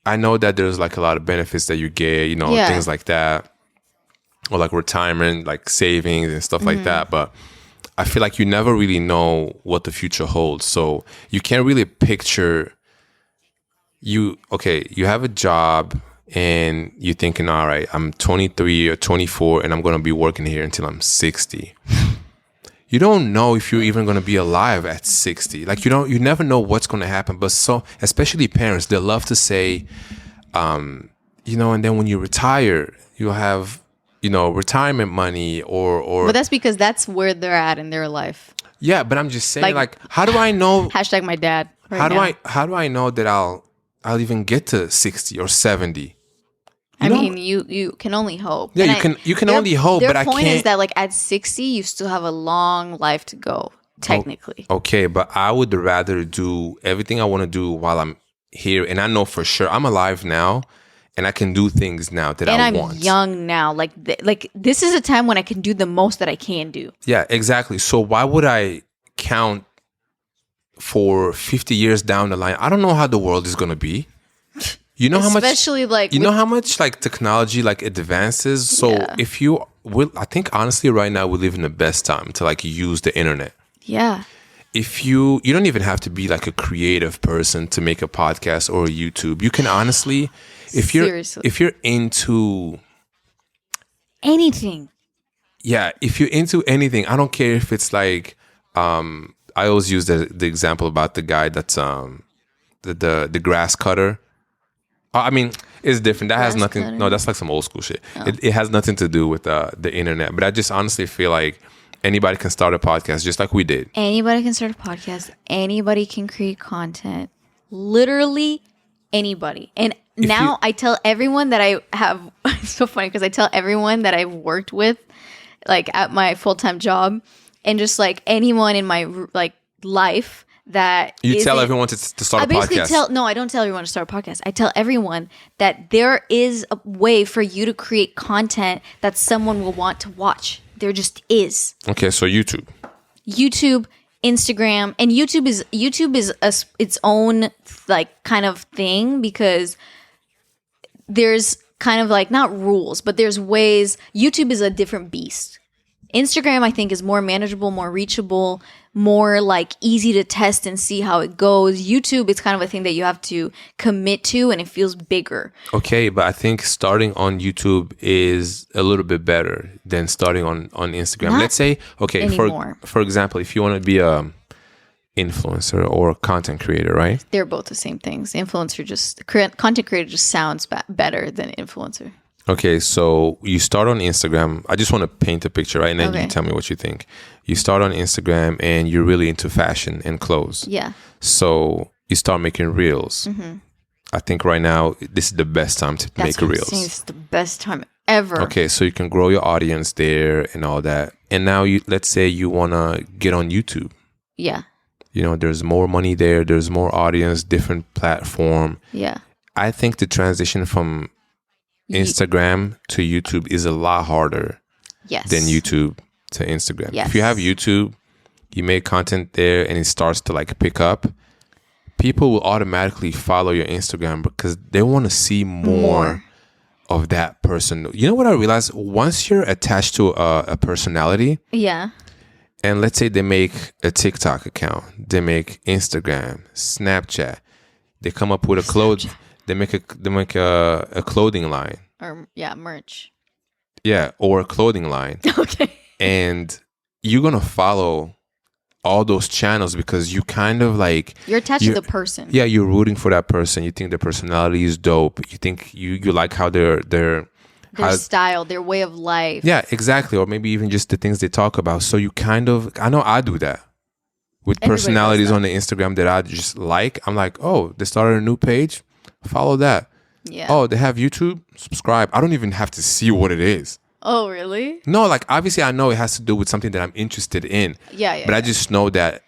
I know that there's like a lot of benefits that you get, you know, things like that, or like retirement, like savings and stuff like that. But I feel like you never really know what the future holds. So you can't really picture you have a job and you're thinking, all right, I'm 23 or 24 and I'm going to be working here until I'm 60. You don't know if you're even going to be alive at 60. Like you never know what's going to happen. But so, especially parents, they love to say, you know, and then when you retire, you'll have, you know, retirement money or. But that's because that's where they're at in their life. Yeah, but I'm just saying, like how do I know? Hashtag my dad. How do I know that I'll even get to 60 or 70? I mean, you can only hope. Yeah, you can only hope, but I can't. Their point is that like at 60, you still have a long life to go, technically. Okay, but I would rather do everything I want to do while I'm here. And I know for sure I'm alive now and I can do things now that I want. And I'm young now. Like this is a time when I can do the most that I can do. Yeah, exactly. So why would I count for 50 years down the line? I don't know how the world is going to be. You know how much, especially like, you know how much like technology like advances. So if you will, I think honestly right now we live in the best time to like use the internet. Yeah. If you don't even have to be like a creative person to make a podcast or a YouTube. You can honestly, if you're into anything. Yeah. If you're into anything, I don't care if it's like, I always use the example about the guy that's, the grass cutter. I mean, it's different. That has nothing. Cutter. No, that's like some old school shit. Oh. It has nothing to do with the internet. But I just honestly feel like anybody can start a podcast, just like we did. Anybody can start a podcast. Anybody can create content. Literally anybody. And now I tell everyone that I have. It's so funny because I tell everyone that I've worked with, like at my full-time job, and just like anyone in my like life. That you tell everyone to start a podcast. I don't tell everyone to start a podcast. I tell everyone that there is a way for you to create content that someone will want to watch. There just is. Okay, so YouTube, Instagram, and YouTube is its own like kind of thing because there's kind of like not rules, but there's ways. YouTube is a different beast. Instagram, I think, is more manageable, more reachable, more like easy to test and see how it goes. YouTube, it's kind of a thing that you have to commit to and it feels bigger. Okay, but I think starting on YouTube is a little bit better than starting on Instagram. Let's say, okay, for example, if you want to be a influencer or a content creator, right? They're both the same things. Content creator just sounds better than influencer. Okay, so you start on Instagram. I just want to paint a picture, right? And then you tell me what you think. You start on Instagram and you're really into fashion and clothes. Yeah. So you start making reels. Mm-hmm. I think right now, this is the best time to make reels. It's the best time ever. Okay, so you can grow your audience there and all that. And now, let's say you want to get on YouTube. Yeah. You know, there's more money there. There's more audience, different platform. Yeah. I think the transition from Instagram to YouTube is a lot harder than YouTube to Instagram. Yes. If you have YouTube, you make content there and it starts to like pick up, people will automatically follow your Instagram because they want to see more of that person. You know what I realized? Once you're attached to a personality, and let's say they make a TikTok account, they make Instagram, Snapchat, they come up with a clothes. They make a clothing line. Or merch. Yeah, or a clothing line. Okay. And you're going to follow all those channels because you kind of like... You're attached to the person. Yeah, you're rooting for that person. You think their personality is dope. You think you like how their style, their way of life. Yeah, exactly. Or maybe even just the things they talk about. So you kind of... I know I do that. With personalities on the Instagram that I just like. I'm like, oh, they started a new page. Follow that. Yeah. Oh, they have YouTube? Subscribe. I don't even have to see what it is. Oh, really? No, like obviously I know it has to do with something that I'm interested in. Yeah. But I just know that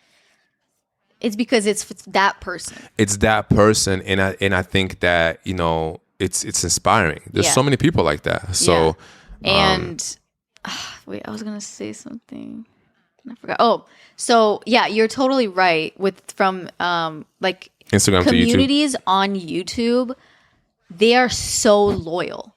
it's because it's that person. It's that person, and I think that, you know, it's inspiring. There's so many people like that. So and wait, I was gonna say something. I forgot. Oh, so yeah, you're totally right. From like Instagram communities to YouTube. On YouTube, they are so loyal.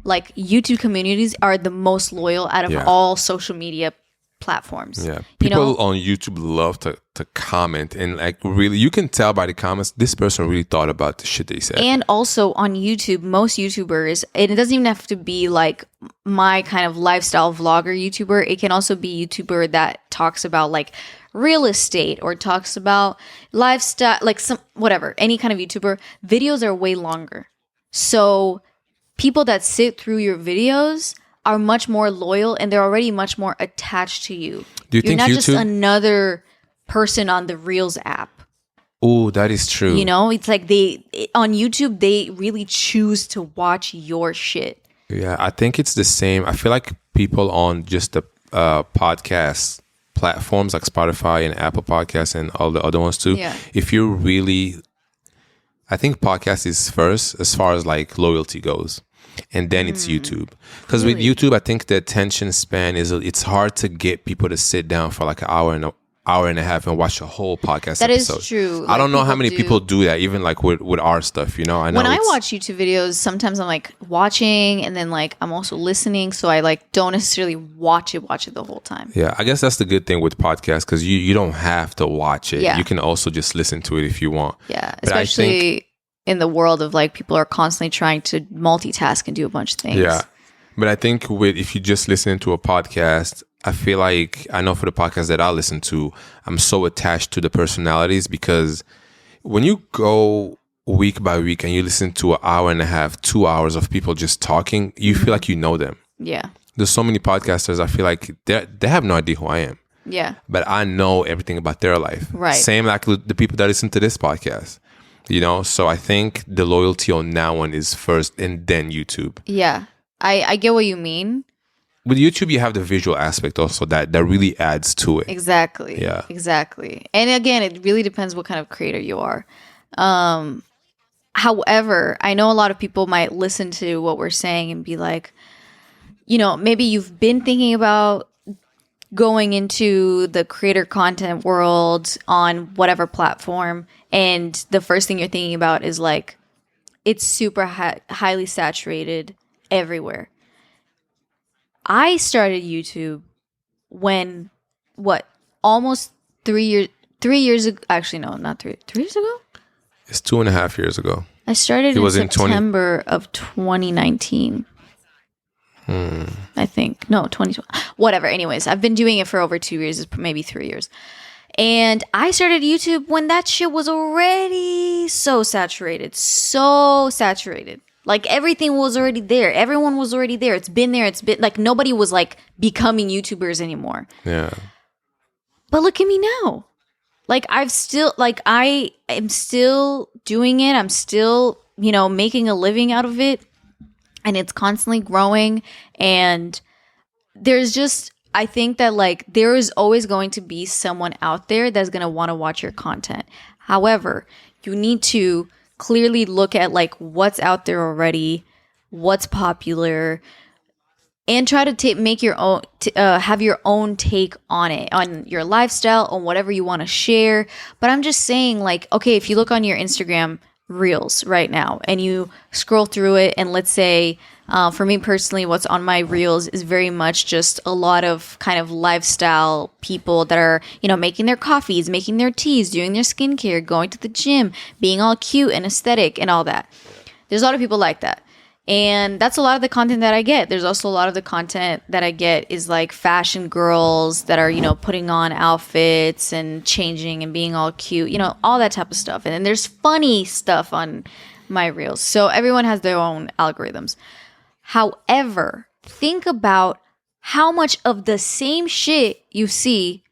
Like YouTube communities are the most loyal out of all social media platforms. Yeah, people on YouTube love to comment, and like really, you can tell by the comments this person really thought about the shit they said. And also on YouTube, most YouTubers, and it doesn't even have to be like my kind of lifestyle vlogger YouTuber. It can also be YouTuber that talks about like real estate or talks about lifestyle, like some whatever, any kind of YouTuber. Videos are way longer, so people that sit through your videos are much more loyal and they're already much more attached to you. Do you think not YouTube... just another person on the Reels app? Oh, that is true. You know, it's like on YouTube, they really choose to watch your shit. Yeah, I think it's the same. I feel like people on just the podcast platforms like Spotify and Apple Podcasts and all the other ones too. Yeah. If you're really... I think podcast is first as far as like loyalty goes. And then it's YouTube. Because with YouTube, I think the attention span it's hard to get people to sit down for like an hour and a half and watch a whole podcast that episode. Is true. I don't know how many people do that, even like with our stuff, you know? I know when I watch YouTube videos, sometimes I'm like watching and then like I'm also listening. So I like don't necessarily watch it the whole time. Yeah, I guess that's the good thing with podcasts because you don't have to watch it. Yeah. You can also just listen to it if you want. Yeah, especially in the world of like people are constantly trying to multitask and do a bunch of things. Yeah. But I think if you just listen to a podcast, I feel like, I know for the podcast that I listen to, I'm so attached to the personalities because when you go week by week and you listen to an hour and a half, 2 hours of people just talking, you feel like you know them. Yeah. There's so many podcasters, I feel like they have no idea who I am. Yeah. But I know everything about their life. Right. Same like the people that listen to this podcast. You know, so I think the loyalty on that one is first and then YouTube. Yeah, I get what you mean. With YouTube, you have the visual aspect also that really adds to it. Exactly. Yeah. Exactly. And again, it really depends what kind of creator you are. However, I know a lot of people might listen to what we're saying and be like, you know, maybe you've been thinking about going into the creator content world on whatever platform, and the first thing you're thinking about is like it's super highly saturated everywhere. I started YouTube when almost 3 years ago. Actually, no, not 3 years ago. It's 2.5 years ago. I started in September of 2019. I think. No, 2020. Whatever. Anyways, I've been doing it for over 2 years, maybe 3 years. And I started YouTube when that shit was already so saturated. Like everything was already there. Everyone was already there. It's been there. It's been like nobody was like becoming YouTubers anymore. Yeah. But look at me now. Like I am still doing it. I'm still, making a living out of it. And it's constantly growing. And there's just, I think that like there is always going to be someone out there that's going to want to watch your content. However, you need to clearly look at like what's out there already, what's popular, and try to make your own, have your own take on it, on your lifestyle, on whatever you want to share. But I'm just saying like, okay, if you look on your Instagram Reels right now and you scroll through it, and let's say for me personally, what's on my Reels is very much just a lot of kind of lifestyle people that are, making their coffees, making their teas, doing their skincare, going to the gym, being all cute and aesthetic and all that. There's a lot of people like that. And that's a lot of the content that I get. There's also a lot of the content that I get is like fashion girls that are, putting on outfits and changing and being all cute, all that type of stuff. And then there's funny stuff on my Reels. So everyone has their own algorithms. However, think about how much of the same shit you see,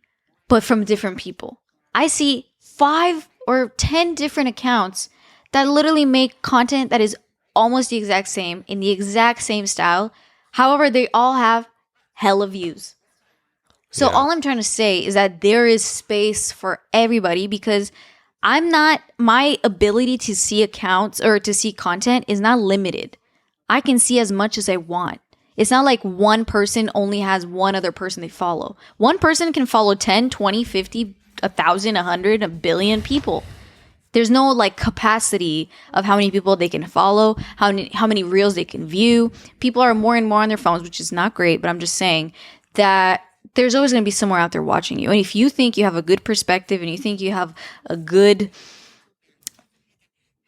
but from different people. I see 5 or 10 different accounts that literally make content that is almost the exact same, in the exact same style. However, they all have hella views. So all I'm trying to say is that there is space for everybody, because my ability to see accounts or to see content is not limited. I can see as much as I want. It's not like one person only has one other person they follow. One person can follow 10, 20, 50, 1,000, 100, a billion people. There's no like capacity of how many people they can follow, how many reels they can view. People are more and more on their phones, which is not great, but I'm just saying that there's always going to be somewhere out there watching you. And if you think you have a good perspective and you think you have a good,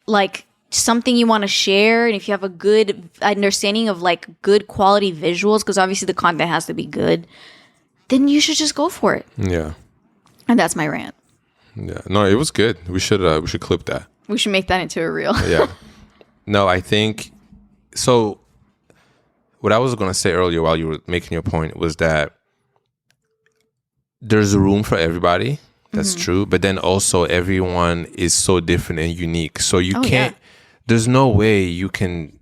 like, something you want to share, and if you have a good understanding of like good quality visuals, because obviously the content has to be good, then you should just go for it. Yeah. And that's my rant. Yeah. No, it was good. We should clip that. We should make that into a reel. Yeah. No, I think so. What I was going to say earlier while you were making your point was that there's room for everybody. That's true. But then also everyone is so different and unique. So you can't, there's no way you can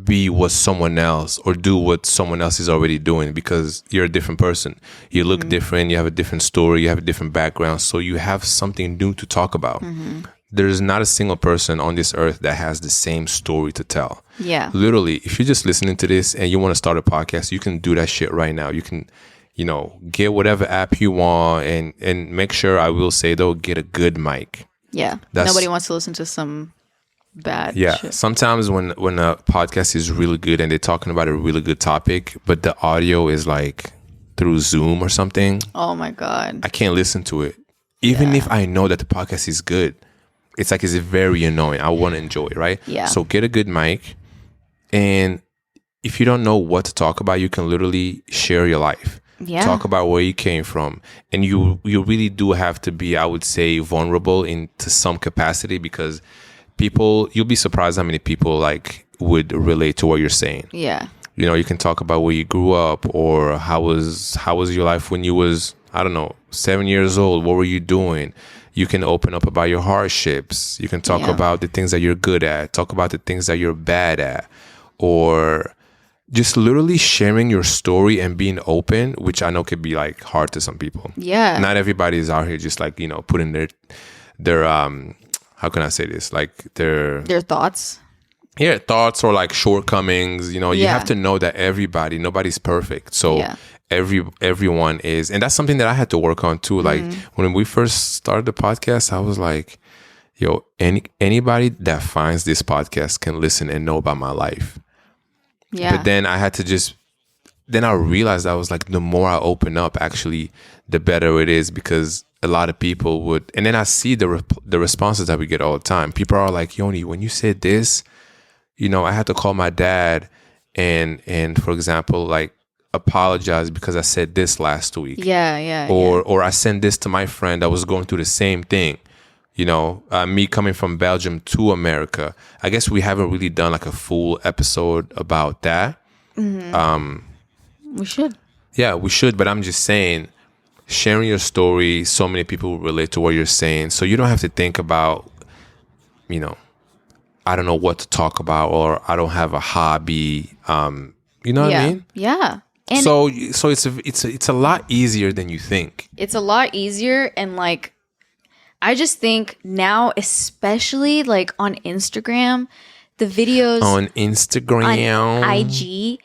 be what someone else or do what someone else is already doing, because you're a different person. You look different. You have a different story. You have a different background. So you have something new to talk about. There's not a single person on this earth that has the same story to tell. Yeah. Literally, if you're just listening to this and you want to start a podcast, you can do that shit right now. You can, get whatever app you want, and make sure, I will say though, get a good mic. Yeah. Nobody wants to listen to some bad shit. Sometimes when a podcast is really good and they're talking about a really good topic, but the audio is like through Zoom or something, oh my god, I can't listen to it. Even if I know that the podcast is good, it's very annoying. I want to enjoy it, right? Yeah. So get a good mic, and if you don't know what to talk about, you can literally share your life. Yeah. Talk about where you came from. And you really do have to be, I would say, vulnerable into some capacity, because you'll be surprised how many people like would relate to what you're saying. Yeah. You can talk about where you grew up, or how was your life when you was, I don't know, 7 years old. What were you doing? You can open up about your hardships. You can talk about the things that you're good at, talk about the things that you're bad at, or just literally sharing your story and being open, which I know could be like hard to some people. Yeah. Not everybody is out here just like, putting their how can I say this? Like their thoughts. Yeah, thoughts or like shortcomings. You have to know that nobody's perfect. So everyone is, and that's something that I had to work on too. Like when we first started the podcast, I was like, yo, anybody that finds this podcast can listen and know about my life. Yeah. But then I had to just then I realized I was like, the more I open up, actually, the better it is, because a lot of people would, and then I see the responses that we get all the time. People are like, Yoni, when you said this, you know, I had to call my dad and for example, like, apologize because I said this last week. Or I sent this to my friend that was going through the same thing. You know, me coming from Belgium to America. I guess we haven't really done like a full episode about that. We should. Yeah, we should. But I'm just saying, sharing your story, so many people will relate to what you're saying. So you don't have to think about, you know, I don't know what to talk about, or I don't have a hobby. You know what I mean? Yeah. And so it's a lot easier than you think. It's a lot easier, and like, I just think now, especially like on Instagram, the videos on Instagram, on IG,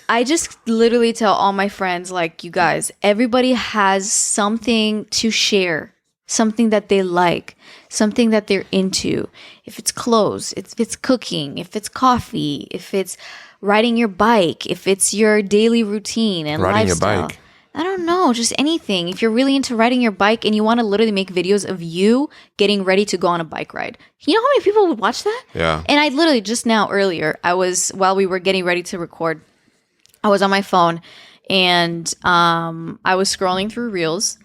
I just literally tell all my friends, like, you guys, everybody has something to share, something that they like, something that they're into. If it's clothes, if it's cooking, if it's coffee, if it's riding your bike, if it's your daily routine and riding lifestyle. Your bike. I don't know, just anything. If you're really into riding your bike and you want to literally make videos of you getting ready to go on a bike ride. You know how many people would watch that? Yeah. And I literally just now earlier, while we were getting ready to record, I was on my phone and I was scrolling through Reels,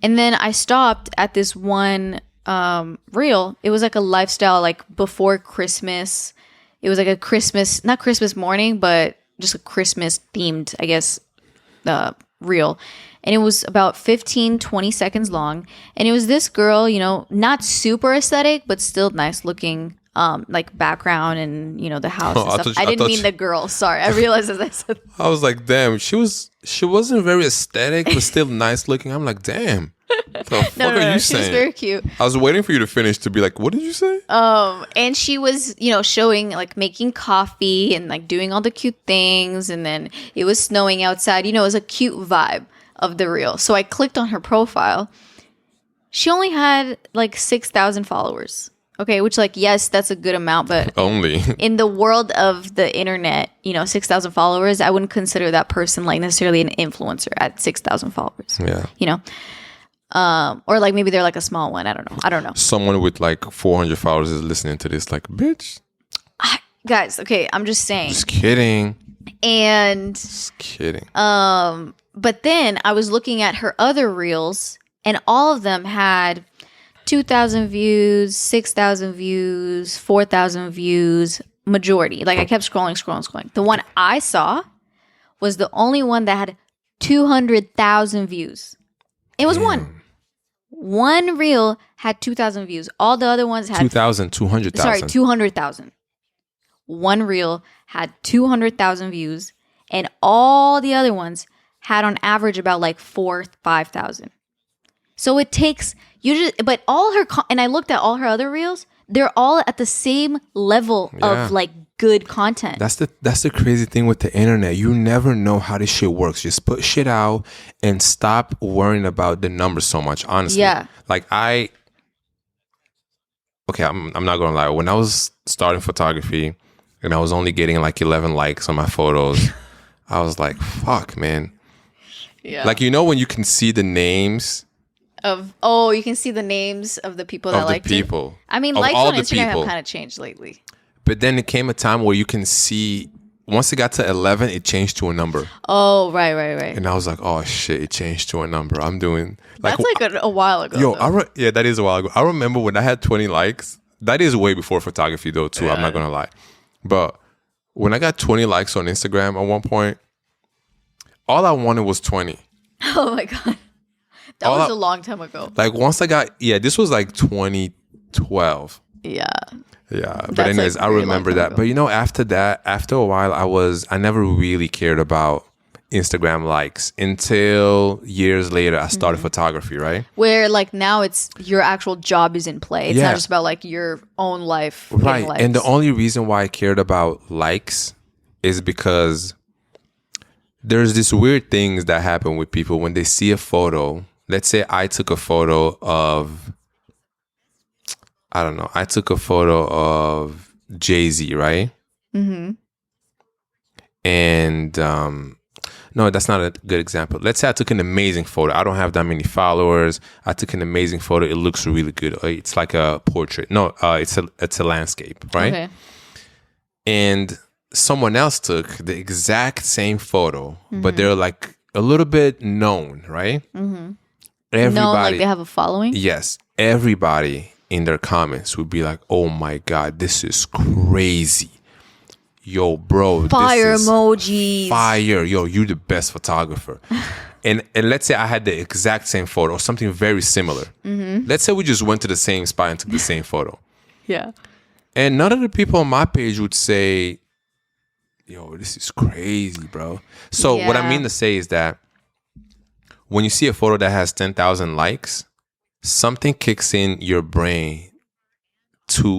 and then I stopped at this one Reel. It was like a lifestyle, like before Christmas. It was like a Christmas, not Christmas morning, but just a Christmas themed, I guess, Reel. And it was about 15, 20 seconds long. And it was this girl, you know, not super aesthetic, but still nice looking, like background and, you know, the house and stuff. I didn't mean the girl. Sorry. I realized as I said. I was like, damn, she wasn't very aesthetic, but still nice looking. I'm like, damn. What the fuck are you saying? She was very cute. I was waiting for you to finish to be like, what did you say? And she was, you know, showing like making coffee and like doing all the cute things. And then it was snowing outside. You know, it was a cute vibe of the reel. So I clicked on her profile. She only had like 6,000 followers. Okay, which like, yes, that's a good amount, but only in the world of the internet, you know, 6,000 followers, I wouldn't consider that person like necessarily an influencer at 6,000 followers. Yeah. You know? Or like maybe they're like a small one. I don't know. Someone with like 400 followers is listening to this like, bitch. Guys, okay, I'm just saying. Just kidding. And just kidding. But then I was looking at her other reels, and all of them had 2,000 views, 6,000 views, 4,000 views, majority. Like I kept scrolling. The one I saw was the only one that had 200,000 views. It was one. One reel had 2,000 views. All the other ones had 2,000, 200,000. Sorry, 200,000. One reel had 200,000 views, and all the other ones had on average about like 5,000. So it takes but all her and I looked at all her other reels. They're all at the same level of like good content. That's the crazy thing with the internet. You never know how this shit works. Just put shit out and stop worrying about the numbers so much. Honestly, yeah. Like I'm not gonna lie. When I was starting photography and I was only getting like 11 likes on my photos, I was like, "Fuck, man." Yeah. Like, you know, when you can see the names. You can see the names of the people that like people. I mean, likes on Instagram have kind of changed lately. But then it came a time where you can see, once it got to 11, it changed to a number. Oh, right. And I was like, oh shit, it changed to a number. I'm doing like that's like a while ago. Yo, that is a while ago. I remember when I had 20 likes. That is way before photography though too. Yeah. I'm not gonna lie. But when I got 20 likes on Instagram at one point, all I wanted was 20. Oh my god. That was a long time ago. Like once I got, this was like 2012. Yeah. Yeah. But anyways, like I remember that. Ago. But you know, after that, after a while, I never really cared about Instagram likes until years later I started photography, right? Where like now it's your actual job is in play. It's not just about like your own life. Right. And the only reason why I cared about likes is because there's this weird things that happen with people when they see a photo. Let's say I took a photo of, I don't know, Jay-Z, right? Mm-hmm. And No, that's not a good example. Let's say I took an amazing photo. I don't have that many followers. I took an amazing photo. It looks really good. It's like a portrait. No, it's a landscape, right? Okay. And someone else took the exact same photo, but they're like a little bit known, right? Mm-hmm. Everybody, like they have a following? Yes. Everybody in their comments would be like, oh my God, this is crazy. Yo, bro. Fire this is emojis. Fire. Yo, you're the best photographer. and let's say I had the exact same photo or something very similar. Mm-hmm. Let's say we just went to the same spot and took the same photo. Yeah. And none of the people on my page would say, yo, this is crazy, bro. So what I mean to say is that when you see a photo that has 10,000 likes, something kicks in your brain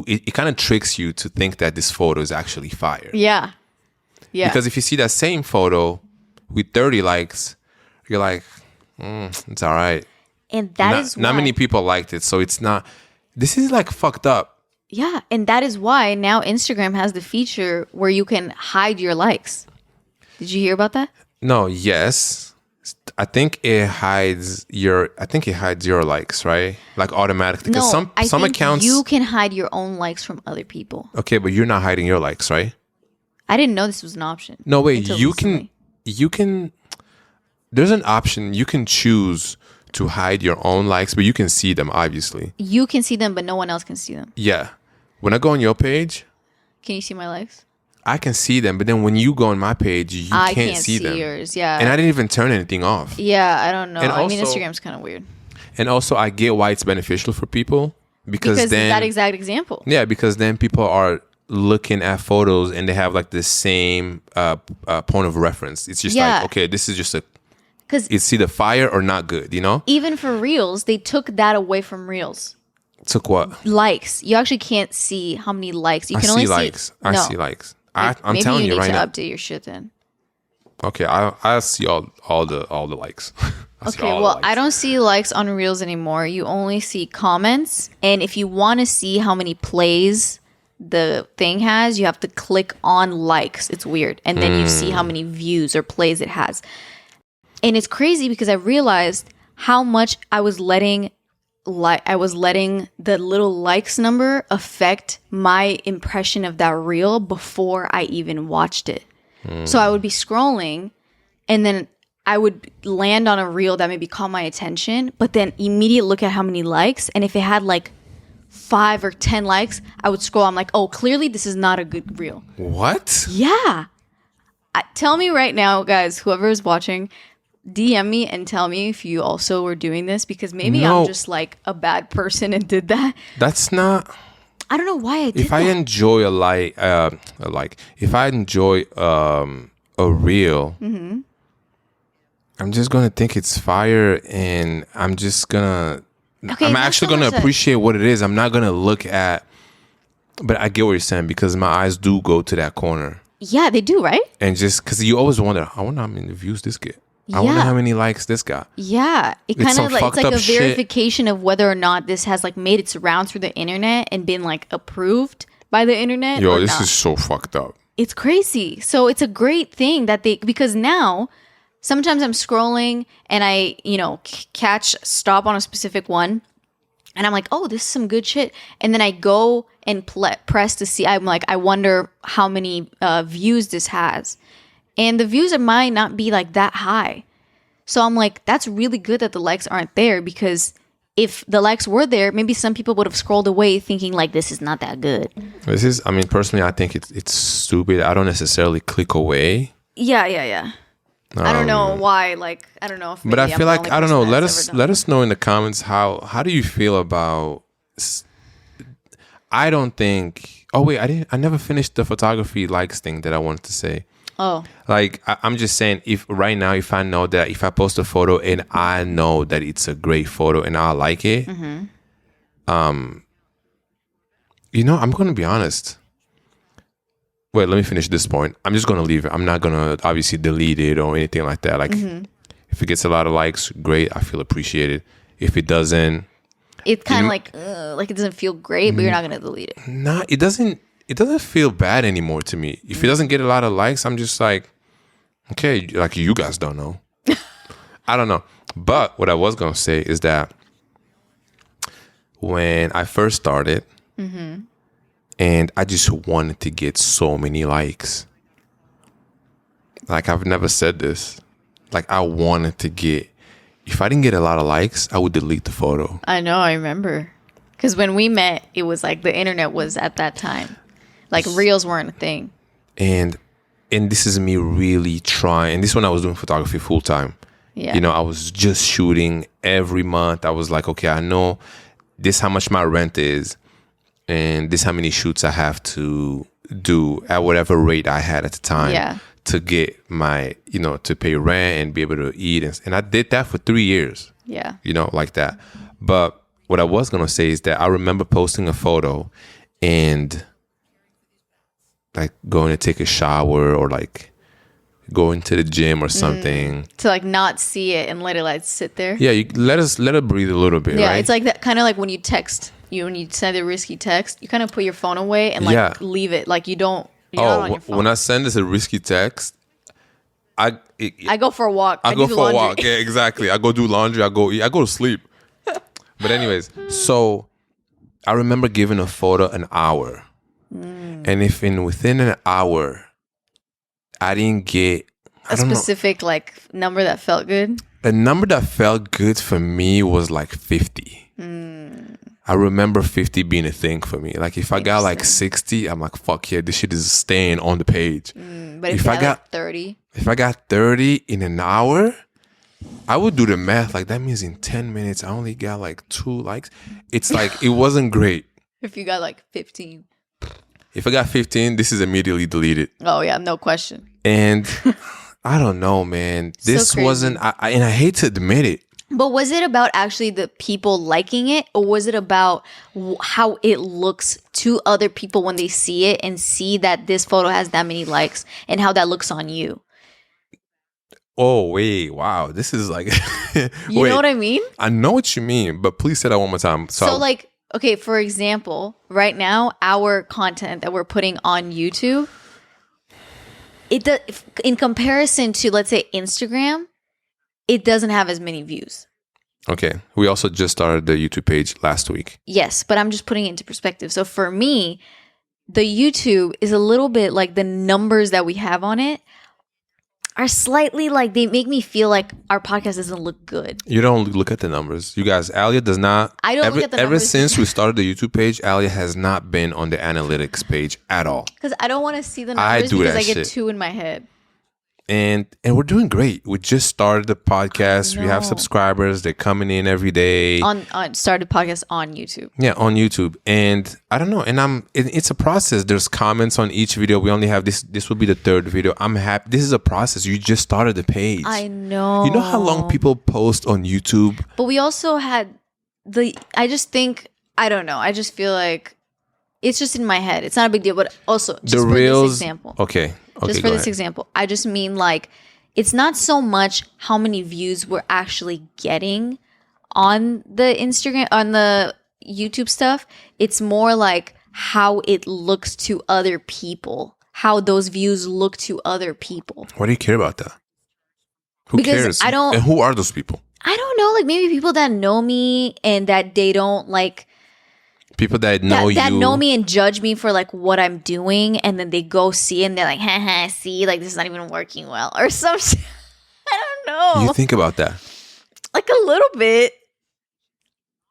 it kind of tricks you to think that this photo is actually fire. Yeah. Yeah. Because if you see that same photo with 30 likes, you're like, it's all right. And that not many people liked it. So it's not, this is like fucked up. Yeah. And that is why now Instagram has the feature where you can hide your likes. Did you hear about that? No, yes. I think it hides your likes, right? Like automatically. Because some accounts you can hide your own likes from other people. Okay, but you're not hiding your likes, right? I didn't know this was an option. No, wait, you can there's an option you can choose to hide your own likes, but you can see them obviously. You can see them, but no one else can see them. Yeah. When I go on your page, can you see my likes? I can see them, but then when you go on my page, you can't see them. Yours, yeah. And I didn't even turn anything off. Yeah, I don't know. I mean, Instagram's kind of weird. And also, I get why it's beneficial for people because then that exact example. Yeah, because then people are looking at photos and they have like the same point of reference. It's just like, okay, this is just it's either fire or not good, you know? Even for Reels, they took that away from Reels. Took what? Likes. You actually can't see how many likes. You can only see likes. I see likes. I'm telling you right now. Maybe you need to update your shit then. Okay, I see all the likes. Okay, well, I don't see likes on Reels anymore. You only see comments, and if you want to see how many plays the thing has, you have to click on likes. It's weird, and then you see how many views or plays it has. And it's crazy because I realized how much I was letting the little likes number affect my impression of that reel before I even watched it. So I would be scrolling and then I would land on a reel that maybe caught my attention, but then immediately look at how many likes. And if it had like 5 or 10 likes, I would scroll. I'm like, oh, clearly this is not a good reel. What? Yeah. Tell me right now, guys, whoever is watching, DM me and tell me if you also were doing this, because maybe I'm just like a bad person and did that. That's not. I don't know why I did that. If I enjoy if I enjoy a reel, I'm just gonna think it's fire, and I'm just gonna. Okay, I'm actually gonna appreciate what it is. I'm not gonna look at. But I get what you're saying, because my eyes do go to that corner. Yeah, they do, right? And just because you always wonder, I wonder how many views this get. I wonder how many likes this got. Yeah. It kind of like, it's like a verification of whether or not this has like made its rounds through the internet and been like approved by the internet. Yo, this is so fucked up. It's crazy. So it's a great thing that because now sometimes I'm scrolling and I, stop on a specific one and I'm like, oh, this is some good shit. And then I go and press to see, I'm like, I wonder how many views this has. And the views might not be like that high. So I'm like, that's really good that the likes aren't there, because if the likes were there, maybe some people would have scrolled away thinking like, this is not that good. Personally, I think it's stupid. I don't necessarily click away. Yeah. I don't know why. Like, I don't know. But I feel like, I don't know. Let us know in the comments how do you feel about. I don't think. Oh wait, I never finished the photography likes thing that I wanted to say. Oh. Like, I'm just saying, if I know that if I post a photo and I know that it's a great photo and I like it, I'm going to be honest. Wait, let me finish this point. I'm just going to leave it. I'm not going to obviously delete it or anything like that. Like, if it gets a lot of likes, great. I feel appreciated. If it doesn't. It's kind of like it doesn't feel great, but you're not going to delete it. Nah, it doesn't feel bad anymore to me. If it doesn't get a lot of likes, I'm just like, Okay, like you guys don't know. I don't know. But what I was going to say is that when I first started, and I just wanted to get so many likes. Like, I've never said this. Like, I wanted to get, if I didn't get a lot of likes, I would delete the photo. I know, I remember. Because when we met, it was like the internet was at that time. Like, reels weren't a thing. And this is me really trying. And this is when I was doing photography full time. Yeah. You know, I was just shooting every month. I was like, okay, I know this how much my rent is. And this how many shoots I have to do at whatever rate I had at the time. Yeah. To get my, you know, to pay rent and be able to eat. And I did that for 3 years. Yeah. You know, like that. But what I was going to say is that I remember posting a photo and like going to take a shower or like going to the gym or something. To like not see it and let it like sit there. Yeah, you let it breathe a little bit, yeah, right? it's like that kind of like when you text, when you send a risky text, you kind of put your phone away and like leave it. Like you don't. You're not on your phone. When I send this a risky text, I go for a walk. I go for a walk. Yeah, exactly. I go do laundry. I go eat. I go to sleep. But anyways, so I remember giving a photo an hour, and if within an hour, I didn't get a specific like number that felt good. A number that felt good for me was like 50. I remember 50 being a thing for me. Like if I got like 60, I'm like, fuck yeah, this shit is staying on the page. But if I got like 30, if I got 30 in an hour, I would do the math. Like that means in 10 minutes, I only got like 2 likes. It's like, it wasn't great. If you got like 15. If I got 15, this is immediately deleted. Oh yeah, no question. And I don't know, man. This wasn't, and I hate to admit it. But was it about actually the people liking it, or was it about how it looks to other people when they see it and see that this photo has that many likes and how that looks on you? Oh, wait. Wow. This is like... You know what I mean? I know what you mean, but please say that one more time. So like, okay, for example, right now, our content that we're putting on YouTube, in comparison to, let's say, Instagram, it doesn't have as many views. Okay. We also just started the YouTube page last week. Yes, but I'm just putting it into perspective. So for me, the YouTube is a little bit like the numbers that we have on it are slightly like, they make me feel like our podcast doesn't look good. You don't look at the numbers. You guys, Alia does not. I don't look at the numbers. Ever since we started the YouTube page, Alia has not been on the analytics page at all. Because I don't want to see the numbers because I get 2 in my head. And we're doing great. We just started the podcast. We have subscribers. They're coming in every day. Started podcast on YouTube. Yeah, on YouTube. And I don't know. And it's a process. There's comments on each video. We only have this. This will be the 3rd video. I'm happy. This is a process. You just started the page. I know. You know how long people post on YouTube? But we also had I just think, I don't know. I just feel like it's just in my head. It's not a big deal. But also, just for this example. Okay. Just for this example, I just mean like, it's not so much how many views we're actually getting on the Instagram, on the YouTube stuff. It's more like how it looks to other people, how those views look to other people. Why do you care about that? Who cares? I don't. And who are those people? I don't know. Like maybe people that know me and that they don't like. People that know you. That know me and judge me for like what I'm doing, and then they go see it and they're like, haha, see, like this is not even working well or some shit. I don't know. You think about that? Like a little bit.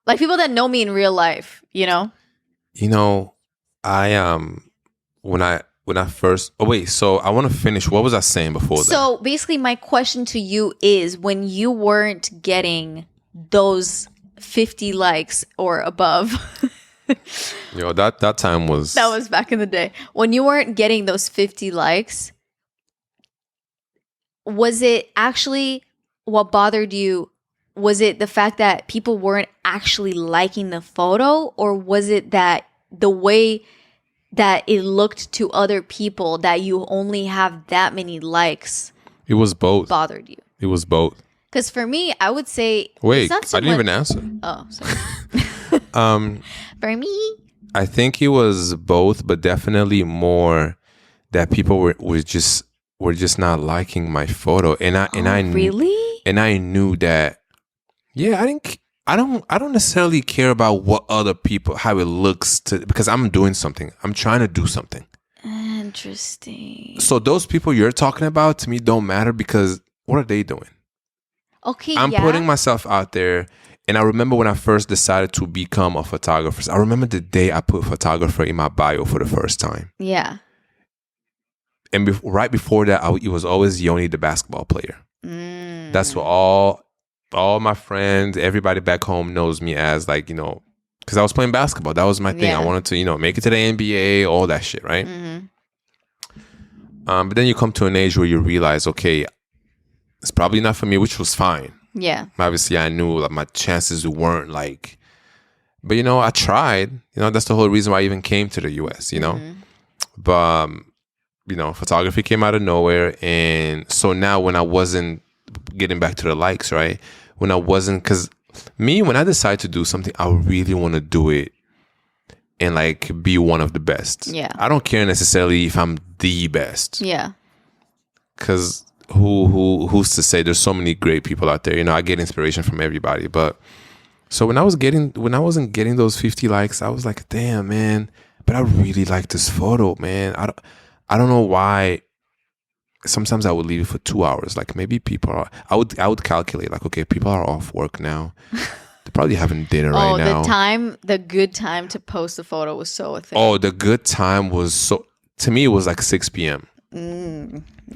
Like people that know me in real life, you know? You know, when I first, so I want to finish. What was I saying before that? So basically my question to you is, when you weren't getting those 50 likes or above, that time was... That was back in the day. When you weren't getting those 50 likes, was it actually what bothered you? Was it the fact that people weren't actually liking the photo? Or was it that the way that it looked to other people, that you only have that many likes? It was both. Bothered you? It was both. Because for me, I would say... Wait, I didn't even answer. Oh, sorry. For me, I think it was both, but definitely more that people were just were just not liking my photo, and I really? And I knew that. Yeah, I don't necessarily care about what other people, how it looks because I'm doing something. I'm trying to do something. Interesting. So those people you're talking about to me don't matter, because what are they doing? Okay, I'm putting myself out there. And I remember when I first decided to become a photographer. I remember the day I put photographer in my bio for the first time. Yeah. And right before that, it was always Yoni, the basketball player. That's what all my friends, everybody back home knows me as, like, because I was playing basketball. That was my thing. I wanted to, make it to the NBA, all that shit, right? Mm-hmm. But then you come to an age where you realize, okay, it's probably not for me, which was fine. Yeah. Obviously, I knew like my chances weren't like, but I tried. That's the whole reason why I even came to the US. But photography came out of nowhere, and so now when I wasn't getting back to the likes, right? When I wasn't, because when I decide to do something, I really want to do it and like be one of the best. Yeah. I don't care necessarily if I'm the best. Yeah. Because who's to say? There's so many great people out there. I get inspiration from everybody. But so when I wasn't getting those 50 likes, I was like, damn, man. But I really like this photo, man. I don't know why. Sometimes I would leave it for 2 hours. Like maybe I would calculate like, okay, people are off work now. They're probably having dinner right now. The good time to post the photo was so a thing. Oh, the good time was to me, it was like 6 p.m.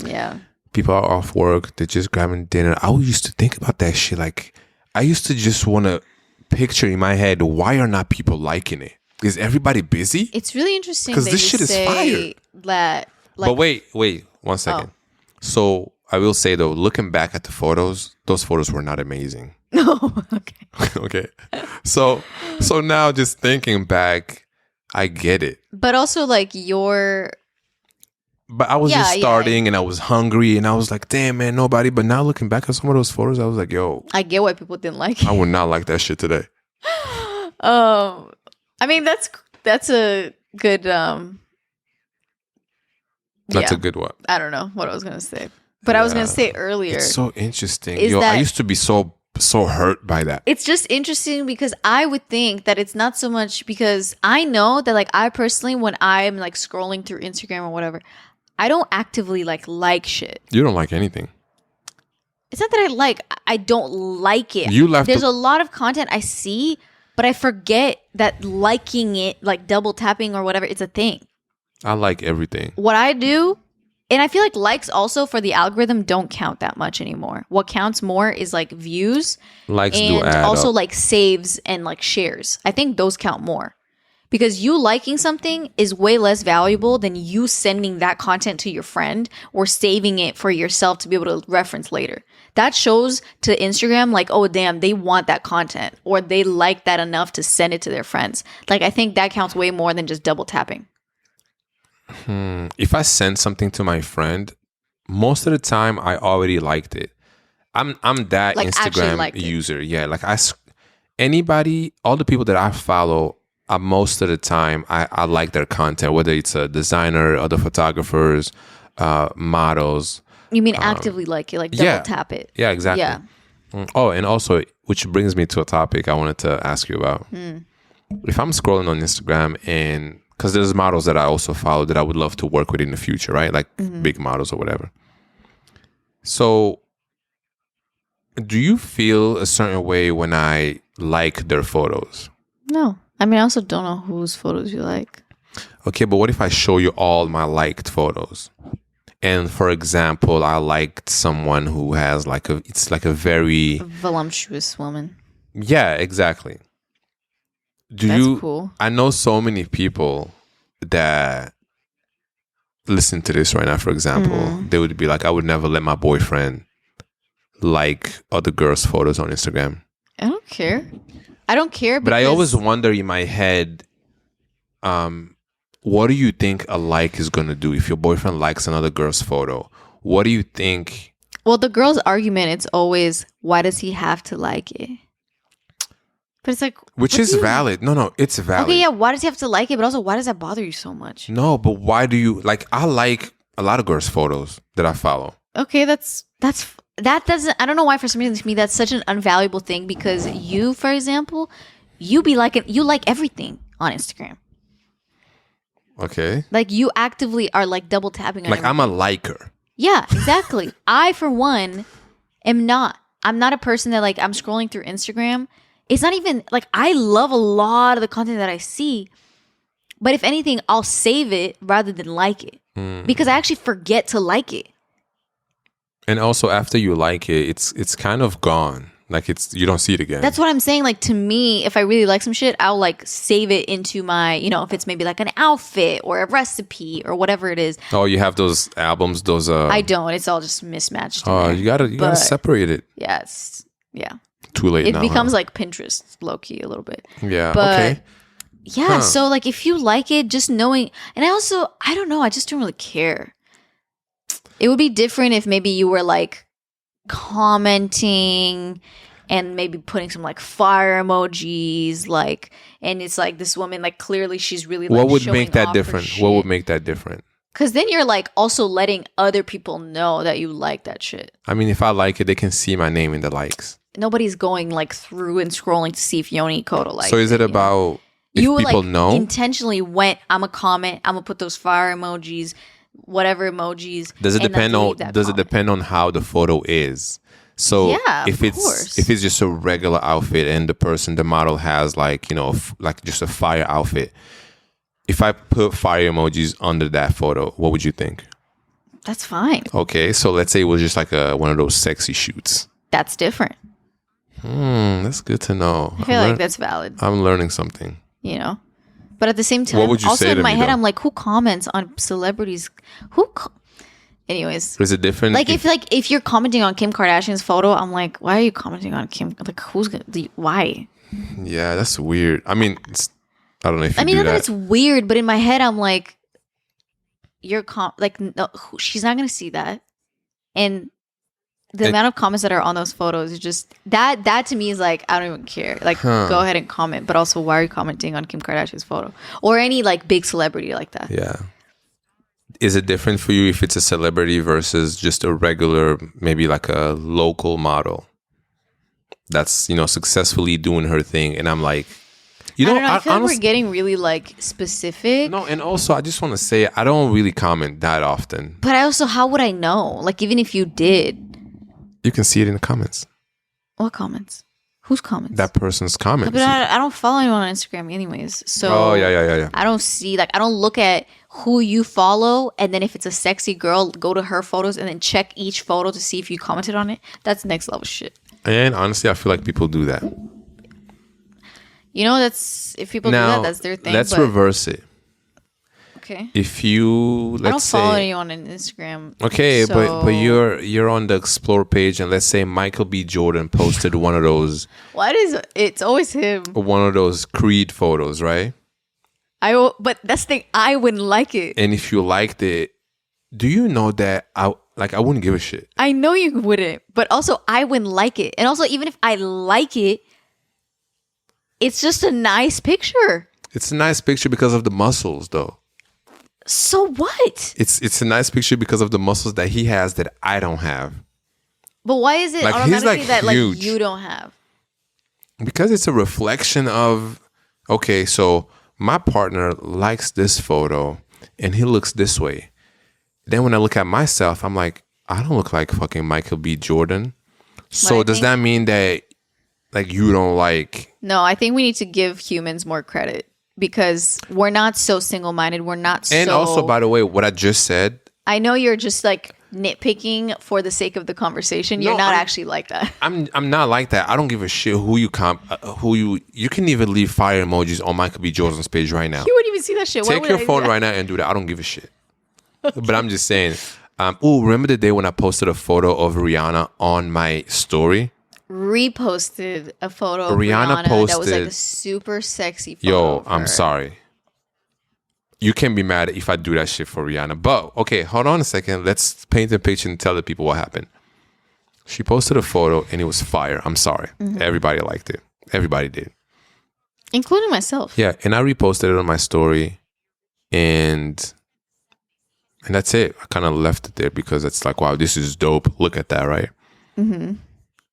Yeah. People are off work. They're just grabbing dinner. I used to think about that shit. Like, I used to just want to picture in my head, why are not people liking it? Is everybody busy? It's really interesting because this shit is fire. That, like, but wait, 1 second. Oh. So I will say though, looking back at the photos, those photos were not amazing. No, okay. Okay. So now just thinking back, I get it. But also like But I was just starting and I was hungry and I was like, damn, man, nobody. But now looking back at some of those photos, I was like, yo. I get why people didn't like it. I would not like that shit today. I mean, that's a good... That's a good what? I don't know what I was going to say. But I was going to say earlier. It's so interesting. I used to be so hurt by that. It's just interesting because I would think that it's not so much because I know that like I personally, when I'm like scrolling through Instagram or whatever, I don't actively like shit. You don't like anything. It's not that I don't like it. There's a lot of content I see, but I forget that liking it, like double tapping or whatever, it's a thing. I like everything. What I do, and I feel like likes also for the algorithm don't count that much anymore. What counts more is like views. Likes and do add also up. Like saves and like shares. I think those count more. Because you liking something is way less valuable than you sending that content to your friend or saving it for yourself to be able to reference later. That shows to Instagram like, oh, damn, they want that content or they like that enough to send it to their friends. Like, I think that counts way more than just double tapping. If I send something to my friend, most of the time I already liked it. I'm that like Instagram user. Yeah, like all the people that I follow, most of the time I like their content, whether it's a designer, other photographers, models. You mean actively like it, like double tap it? Yeah, exactly. Yeah. Oh, and also, which brings me to a topic I wanted to ask you about. If I'm scrolling on Instagram and because there's models that I also follow that I would love to work with in the future, right? Like big models or whatever. So do you feel a certain way when I like their photos? No. I mean, I also don't know whose photos you like. Okay, but what if I show you all my liked photos? And for example, I liked someone who has it's like a very voluptuous woman. Yeah, exactly. That's cool. I know so many people that listen to this right now, for example, they would be like, I would never let my boyfriend like other girls' photos on Instagram. I don't care. But I always wonder in my head, what do you think a like is going to do? If your boyfriend likes another girl's photo, what do you think? Well, the girl's argument, it's always, why does he have to like it? But it's like... Which is valid. No, it's valid. Okay, yeah, why does he have to like it? But also, why does that bother you so much? No, but why do you... Like, I like... a lot of girls' photos that I follow. Okay, that doesn't. I don't know why for some reason to me that's such an unvaluable thing because you, for example, you like everything on Instagram. Okay. Like you actively are like double tapping on like everything. I'm a liker. Yeah, exactly. I, for one, am not. I'm not a person that like I'm scrolling through Instagram. It's not even like I love a lot of the content that I see, but if anything, I'll save it rather than like it because I actually forget to like it. And also, after you like it, it's kind of gone. Like you don't see it again. That's what I'm saying. Like to me, if I really like some shit, I'll like save it into my, if it's maybe like an outfit or a recipe or whatever it is. Oh, you have those albums, those I don't. It's all just mismatched. Oh, you gotta separate it. Yes. Yeah. Too late. It becomes like Pinterest, low key a little bit. Yeah. But okay. yeah. So like if you like it, just knowing, and I don't know. I just don't really care. It would be different if maybe you were like commenting and maybe putting some like fire emojis, like, and it's like this woman, like clearly she's really like, what would make that different? What would make that different? Because then you're like also letting other people know that you like that shit. I mean, if I like it, they can see my name in the likes. Nobody's going like through and scrolling to see if Yoni Koto likes. So is it about if you people like know? Intentionally went, I'm gonna comment, I'm gonna put those fire emojis, whatever emojis. Does it depend on how the photo is? So yeah, if it's just a regular outfit and the model has like, like just a fire outfit, if I put fire emojis under that photo, what would you think? That's fine. Okay, so let's say it was just like one of those sexy shoots. That's different. That's good to know. I feel like that's valid. I'm learning something. But at the same time, what would you also say in to my me, head, though? I'm like, who comments on celebrities? Anyways, is it different? Like if you're commenting on Kim Kardashian's photo, I'm like, why are you commenting on Kim? Like, why? Yeah, that's weird. I mean, I don't know if you do not that. It's weird, but in my head, I'm like, no, she's not gonna see that, and the amount of comments that are on those photos is just that to me is like, I don't even care. Like, go ahead and comment, but also, why are you commenting on Kim Kardashian's photo or any like big celebrity like that? Yeah. Is it different for you if it's a celebrity versus just a regular, maybe like a local model that's, successfully doing her thing? And I'm like, I don't know. I feel like we're getting really like specific. No, and also I just want to say I don't really comment that often. But how would I know? Like, even if you did. You can see it in the comments. What comments? Whose comments? That person's comments. But I don't follow anyone on Instagram anyways. So oh, yeah. I don't see, like, I don't look at who you follow and then if it's a sexy girl, go to her photos and then check each photo to see if you commented on it. That's next level shit. And honestly, I feel like people do that. That's, if people do that, that's their thing. Let's reverse it. Okay. If you, I don't follow anyone on Instagram. Okay, so. but you're on the explore page, and let's say Michael B. Jordan posted one of those. It's always him. One of those Creed photos, right? But that's the thing. I wouldn't like it. And if you liked it, do you know that I wouldn't give a shit. I know you wouldn't, but also I wouldn't like it. And also, even if I like it, it's just a nice picture. It's a nice picture because of the muscles, though. So what? It's a nice picture because of the muscles that he has that I don't have. But why is it automatically that like you don't have? Because it's a reflection of, okay, so my partner likes this photo and he looks this way. Then when I look at myself, I'm like, I don't look like fucking Michael B. Jordan. So does that mean that like you don't like? No, I think we need to give humans more credit. Because we're not so single-minded. We're not so... And also, by the way, what I just said... I know you're just like nitpicking for the sake of the conversation. You're not actually like that. I'm not like that. I don't give a shit who you you can even leave fire emojis on Michael B. Jordan's page right now. You wouldn't even see that shit. Take your phone right now and do that. I don't give a shit. Okay. But I'm just saying. Remember the day when I posted a photo of Rihanna on my story? Reposted a photo of Rihanna that was like a super sexy photo. Yo, I'm sorry. You can be mad if I do that shit for Rihanna. But, okay, hold on a second. Let's paint a picture and tell the people what happened. She posted a photo and it was fire. I'm sorry. Mm-hmm. Everybody liked it. Everybody did. Including myself. Yeah, and I reposted it on my story. And And that's it. I kind of left it there because it's like, wow, this is dope. Look at that, right? Mm-hmm.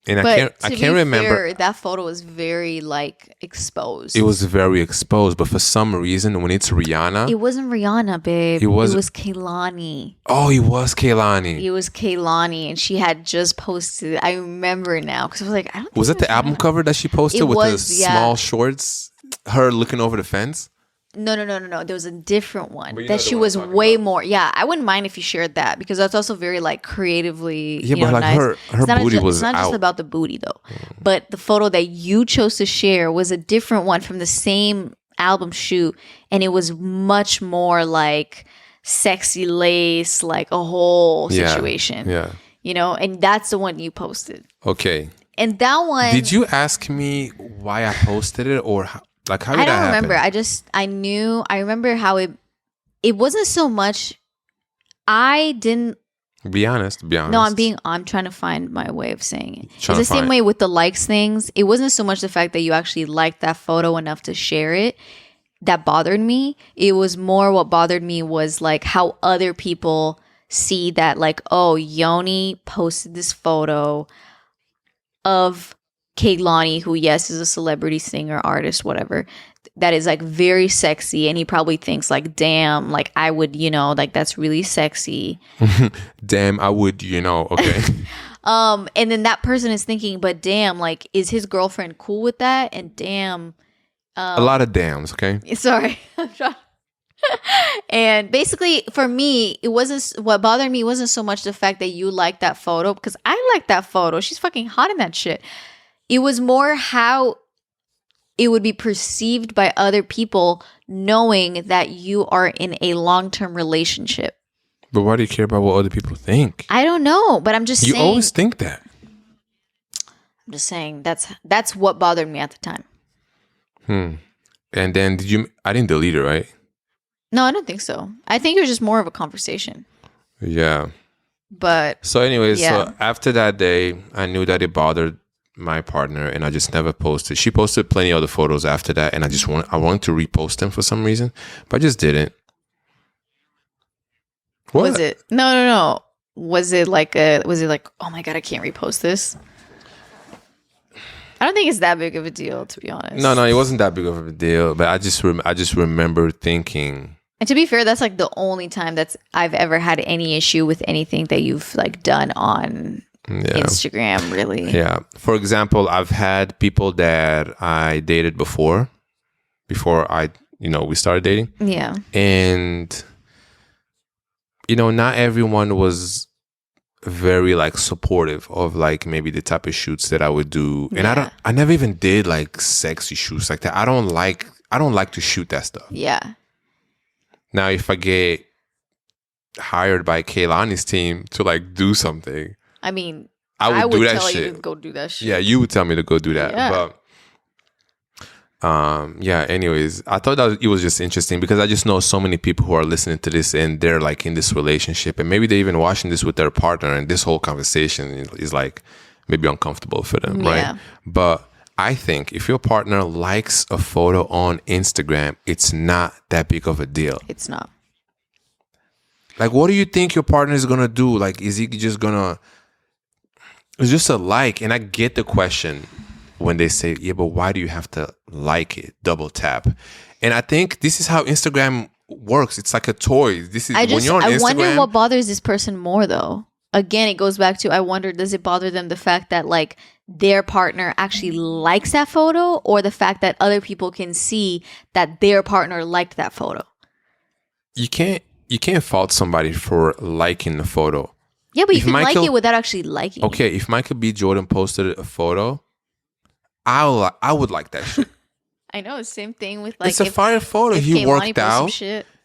And I can't remember. Fair, that photo was very like exposed. It was very exposed, but for some reason, when it's Rihanna, it wasn't Rihanna, babe. It was Kehlani. Oh, it was Kehlani. It was Kehlani, and she had just posted. I remember now because I was like, I don't. Think was that the album cover that she posted with the small shorts? Her looking over the fence. No. There was a different one that she was way more. Yeah, I wouldn't mind if you shared that because that's also very like creatively. Yeah, but like nice. her booty was out. It's not just about the booty though, but the photo that you chose to share was a different one from the same album shoot, and it was much more like sexy lace, like a whole situation. Yeah, you know, and that's the one you posted. Okay, and that one. Did you ask me why I posted it or? Like how did that happen? I don't remember. I remember how it wasn't so much. I didn't. Be honest. No, I'm trying to find my way of saying it. It's the same way with the likes things. It wasn't so much the fact that you actually liked that photo enough to share it that bothered me. It was more what bothered me was like how other people see that like, oh, Yoni posted this photo of Kehlani, who yes is a celebrity singer, artist, whatever, that is like very sexy, and he probably thinks like, damn, like I would, you know, like that's really sexy. Damn, I would, you know, okay. And then that person is thinking, but damn, like is his girlfriend cool with that? And damn, a lot of dams, okay. Sorry, I'm trying. And basically for me, what bothered me wasn't so much the fact that you liked that photo, because I like that photo. She's fucking hot in that shit. It was more how it would be perceived by other people knowing that you are in a long-term relationship. But why do you care about what other people think? I don't know, but I'm just saying. You always think that. I'm just saying that's what bothered me at the time. And then I didn't delete it, right? No, I don't think so. I think it was just more of a conversation. Yeah. But so anyways, so after that day, I knew that it bothered my partner, and I just never posted. She posted plenty of other photos after that, and I wanted to repost them for some reason, but I just didn't. What was it? No. Was it like, oh my God, I can't repost this? I don't think it's that big of a deal, to be honest. No, it wasn't that big of a deal, but I just remember thinking. And to be fair, that's like the only time I've ever had any issue with anything that you've like done on Instagram, really. Yeah. For example, I've had people that I dated before we started dating. Yeah. And not everyone was very like supportive of like maybe the type of shoots that I would do. And I never even did like sexy shoots like that. I don't like to shoot that stuff. Yeah. Now if I get hired by Kehlani's team to like do something, I mean, I would do that tell shit. you to go do that shit. Yeah, you would tell me to go do that. Yeah. But anyways, I thought that it was just interesting because I just know so many people who are listening to this and they're like in this relationship, and maybe they're even watching this with their partner, and this whole conversation is like maybe uncomfortable for them, right? But I think if your partner likes a photo on Instagram, it's not that big of a deal. It's not. Like, what do you think your partner is going to do? Like, is he just going to... It's just a like. And I get the question when they say, yeah, but why do you have to like it? Double tap. And I think this is how Instagram works. It's like a toy. When you're on Instagram... I wonder what bothers this person more, though. Again, it goes back to, I wonder, does it bother them the fact that, like, their partner actually likes that photo, or the fact that other people can see that their partner liked that photo? You can't fault somebody for liking the photo. Yeah, but you can like it without actually liking it. Okay, if Michael B. Jordan posted a photo, I would like that shit. I know, same thing with like... It's a fire photo. He worked out.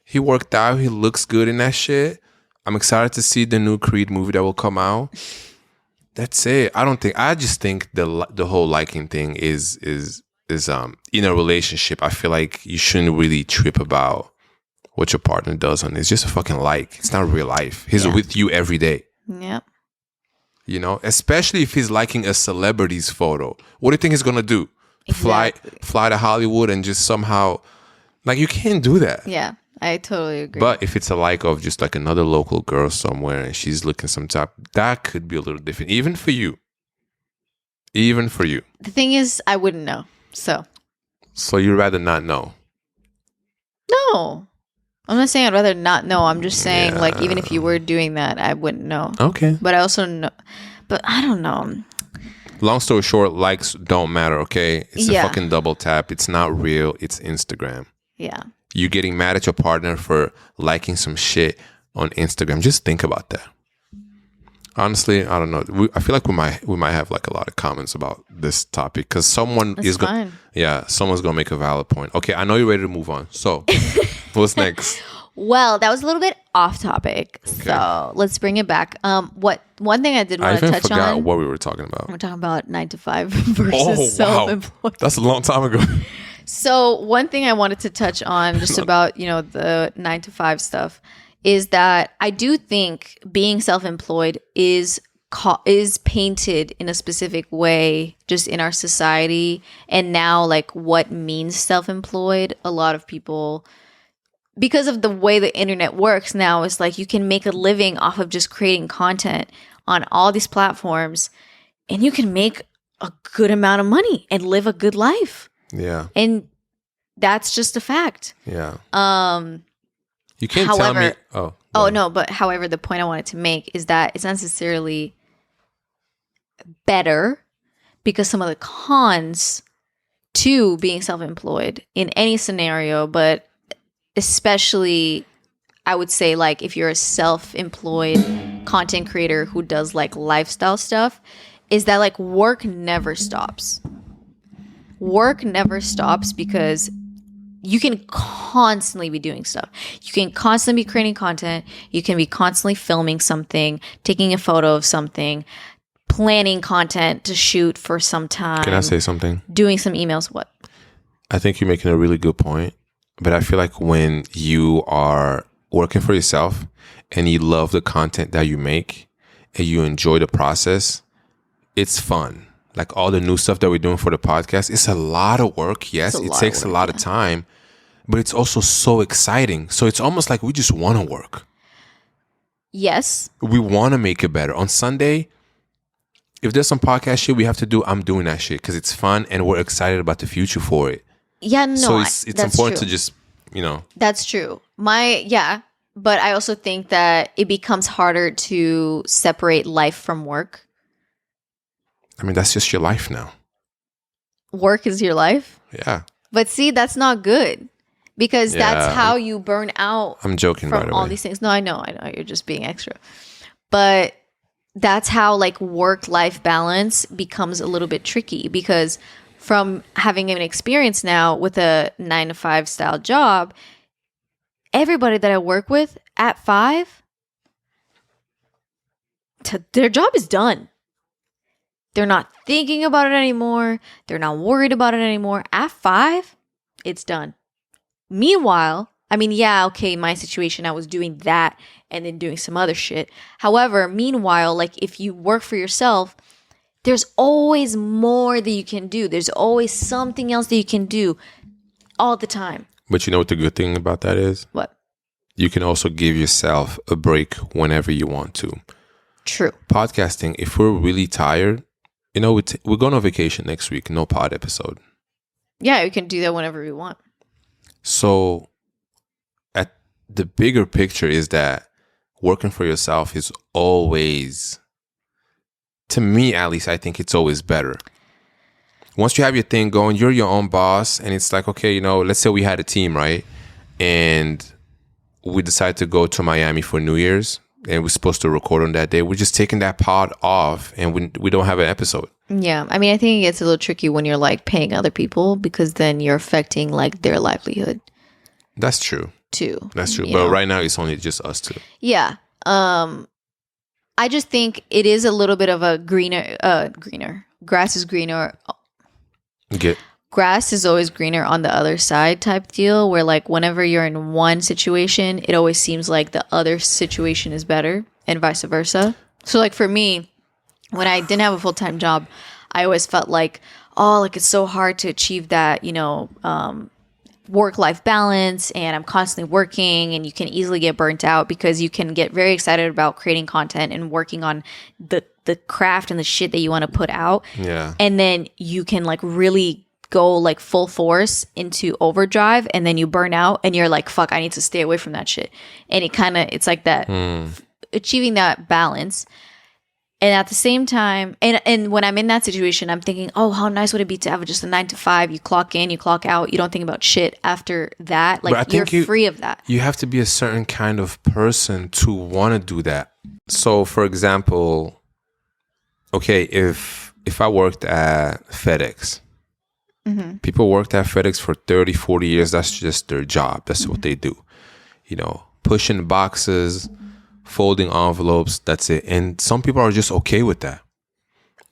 He worked out. He looks good in that shit. I'm excited to see the new Creed movie that will come out. That's it. I just think the whole liking thing is in a relationship. I feel like you shouldn't really trip about what your partner does on it. It's just a fucking like. It's not real life. He's with you every day. Yep. Especially if he's liking a celebrity's photo. What do you think he's gonna do? Exactly. Fly to Hollywood and just somehow, like, you can't do that. Yeah. I totally agree. But if it's a like of just like another local girl somewhere and she's looking some type, that could be a little different. Even for you. The thing is, I wouldn't know. So you'd rather not know? No. I'm not saying I'd rather not know. I'm just saying, like, even if you were doing that, I wouldn't know. Okay. But I also know. But I don't know. Long story short, likes don't matter, okay? It's a fucking double tap. It's not real. It's Instagram. Yeah. You getting mad at your partner for liking some shit on Instagram. Just think about that. Honestly, I don't know. I feel like we might have like a lot of comments about this topic because someone's going to make a valid point. Okay, I know you're ready to move on. So, what's next? Well, that was a little bit off topic. Okay. So, let's bring it back. One thing I did want to touch on. I forgot what we were talking about. We're talking about 9 to 5 versus self-employed. That's a long time ago. So, one thing I wanted to touch on just about, the 9 to 5 stuff is that I do think being self-employed is painted in a specific way just in our society. And now, like, what means self-employed? A lot of people, because of the way the internet works now, it's like you can make a living off of just creating content on all these platforms, and you can make a good amount of money and live a good life. Yeah. And that's just a fact. Yeah. You can't tell me. No. But however, the point I wanted to make is that it's not necessarily better, because some of the cons to being self-employed in any scenario, but especially I would say, like, if you're a self-employed content creator who does like lifestyle stuff, is that like work never stops. Work never stops because you can constantly be doing stuff. You can constantly be creating content. You can be constantly filming something, taking a photo of something, planning content to shoot for some time. Can I say something? Doing some emails. What? I think you're making a really good point. But I feel like when you are working for yourself and you love the content that you make and you enjoy the process, it's fun. Like all the new stuff that we're doing for the podcast, it's a lot of work. Yes, it takes a lot of time, but it's also so exciting. So it's almost like we just want to work. Yes. We want to make it better. On Sunday, if there's some podcast shit we have to do, I'm doing that shit because it's fun and we're excited about the future for it. Yeah, no. So it's important to just, That's true. But I also think that it becomes harder to separate life from work. I mean, that's just your life now. Work is your life? Yeah. But see, that's not good because that's how you burn out. I'm joking, from all these things. No, I know. You're just being extra. But that's how like work-life balance becomes a little bit tricky because from having an experience now with a 9 to 5 style job, everybody that I work with at 5, their job is done. They're not thinking about it anymore. They're not worried about it anymore. At 5, it's done. Meanwhile, my situation, I was doing that and then doing some other shit. However, meanwhile, like if you work for yourself, there's always more that you can do. There's always something else that you can do all the time. But you know what the good thing about that is? What? You can also give yourself a break whenever you want to. True. Podcasting, if we're really tired, we're going on vacation next week. No pod episode. Yeah, we can do that whenever we want. So, at the bigger picture is that working for yourself is always, to me at least, I think it's always better. Once you have your thing going, you're your own boss, and it's like, okay, let's say we had a team, right? And we decided to go to Miami for New Year's. And we're supposed to record on that day. We're just taking that pod off and we don't have an episode. Yeah. I mean, I think it gets a little tricky when you're like paying other people because then you're affecting like their livelihood. That's true. Too. That's true. But right now it's only just us two. Yeah. I just think it is a little bit of a greener. Grass is greener. Grass is always greener on the other side type deal where like whenever you're in one situation, it always seems like the other situation is better and vice versa. So like for me, when I didn't have a full-time job, I always felt like, it's so hard to achieve that, work-life balance and I'm constantly working, and you can easily get burnt out because you can get very excited about creating content and working on the craft and the shit that you want to put out. Yeah. And then you can like really go like full force into overdrive, and then you burn out and you're like, fuck, I need to stay away from that shit. And it's like that, achieving that balance. And at the same time, and when I'm in that situation, I'm thinking, oh, how nice would it be to have just a 9 to 5? You clock in, you clock out. You don't think about shit after that. Like, you're free of that. You have to be a certain kind of person to want to do that. So, for example, okay, if I worked at FedEx, people worked at FedEx for 30, 40 years. That's just their job. That's what they do. You know, pushing boxes, folding envelopes, that's it. And some people are just okay with that.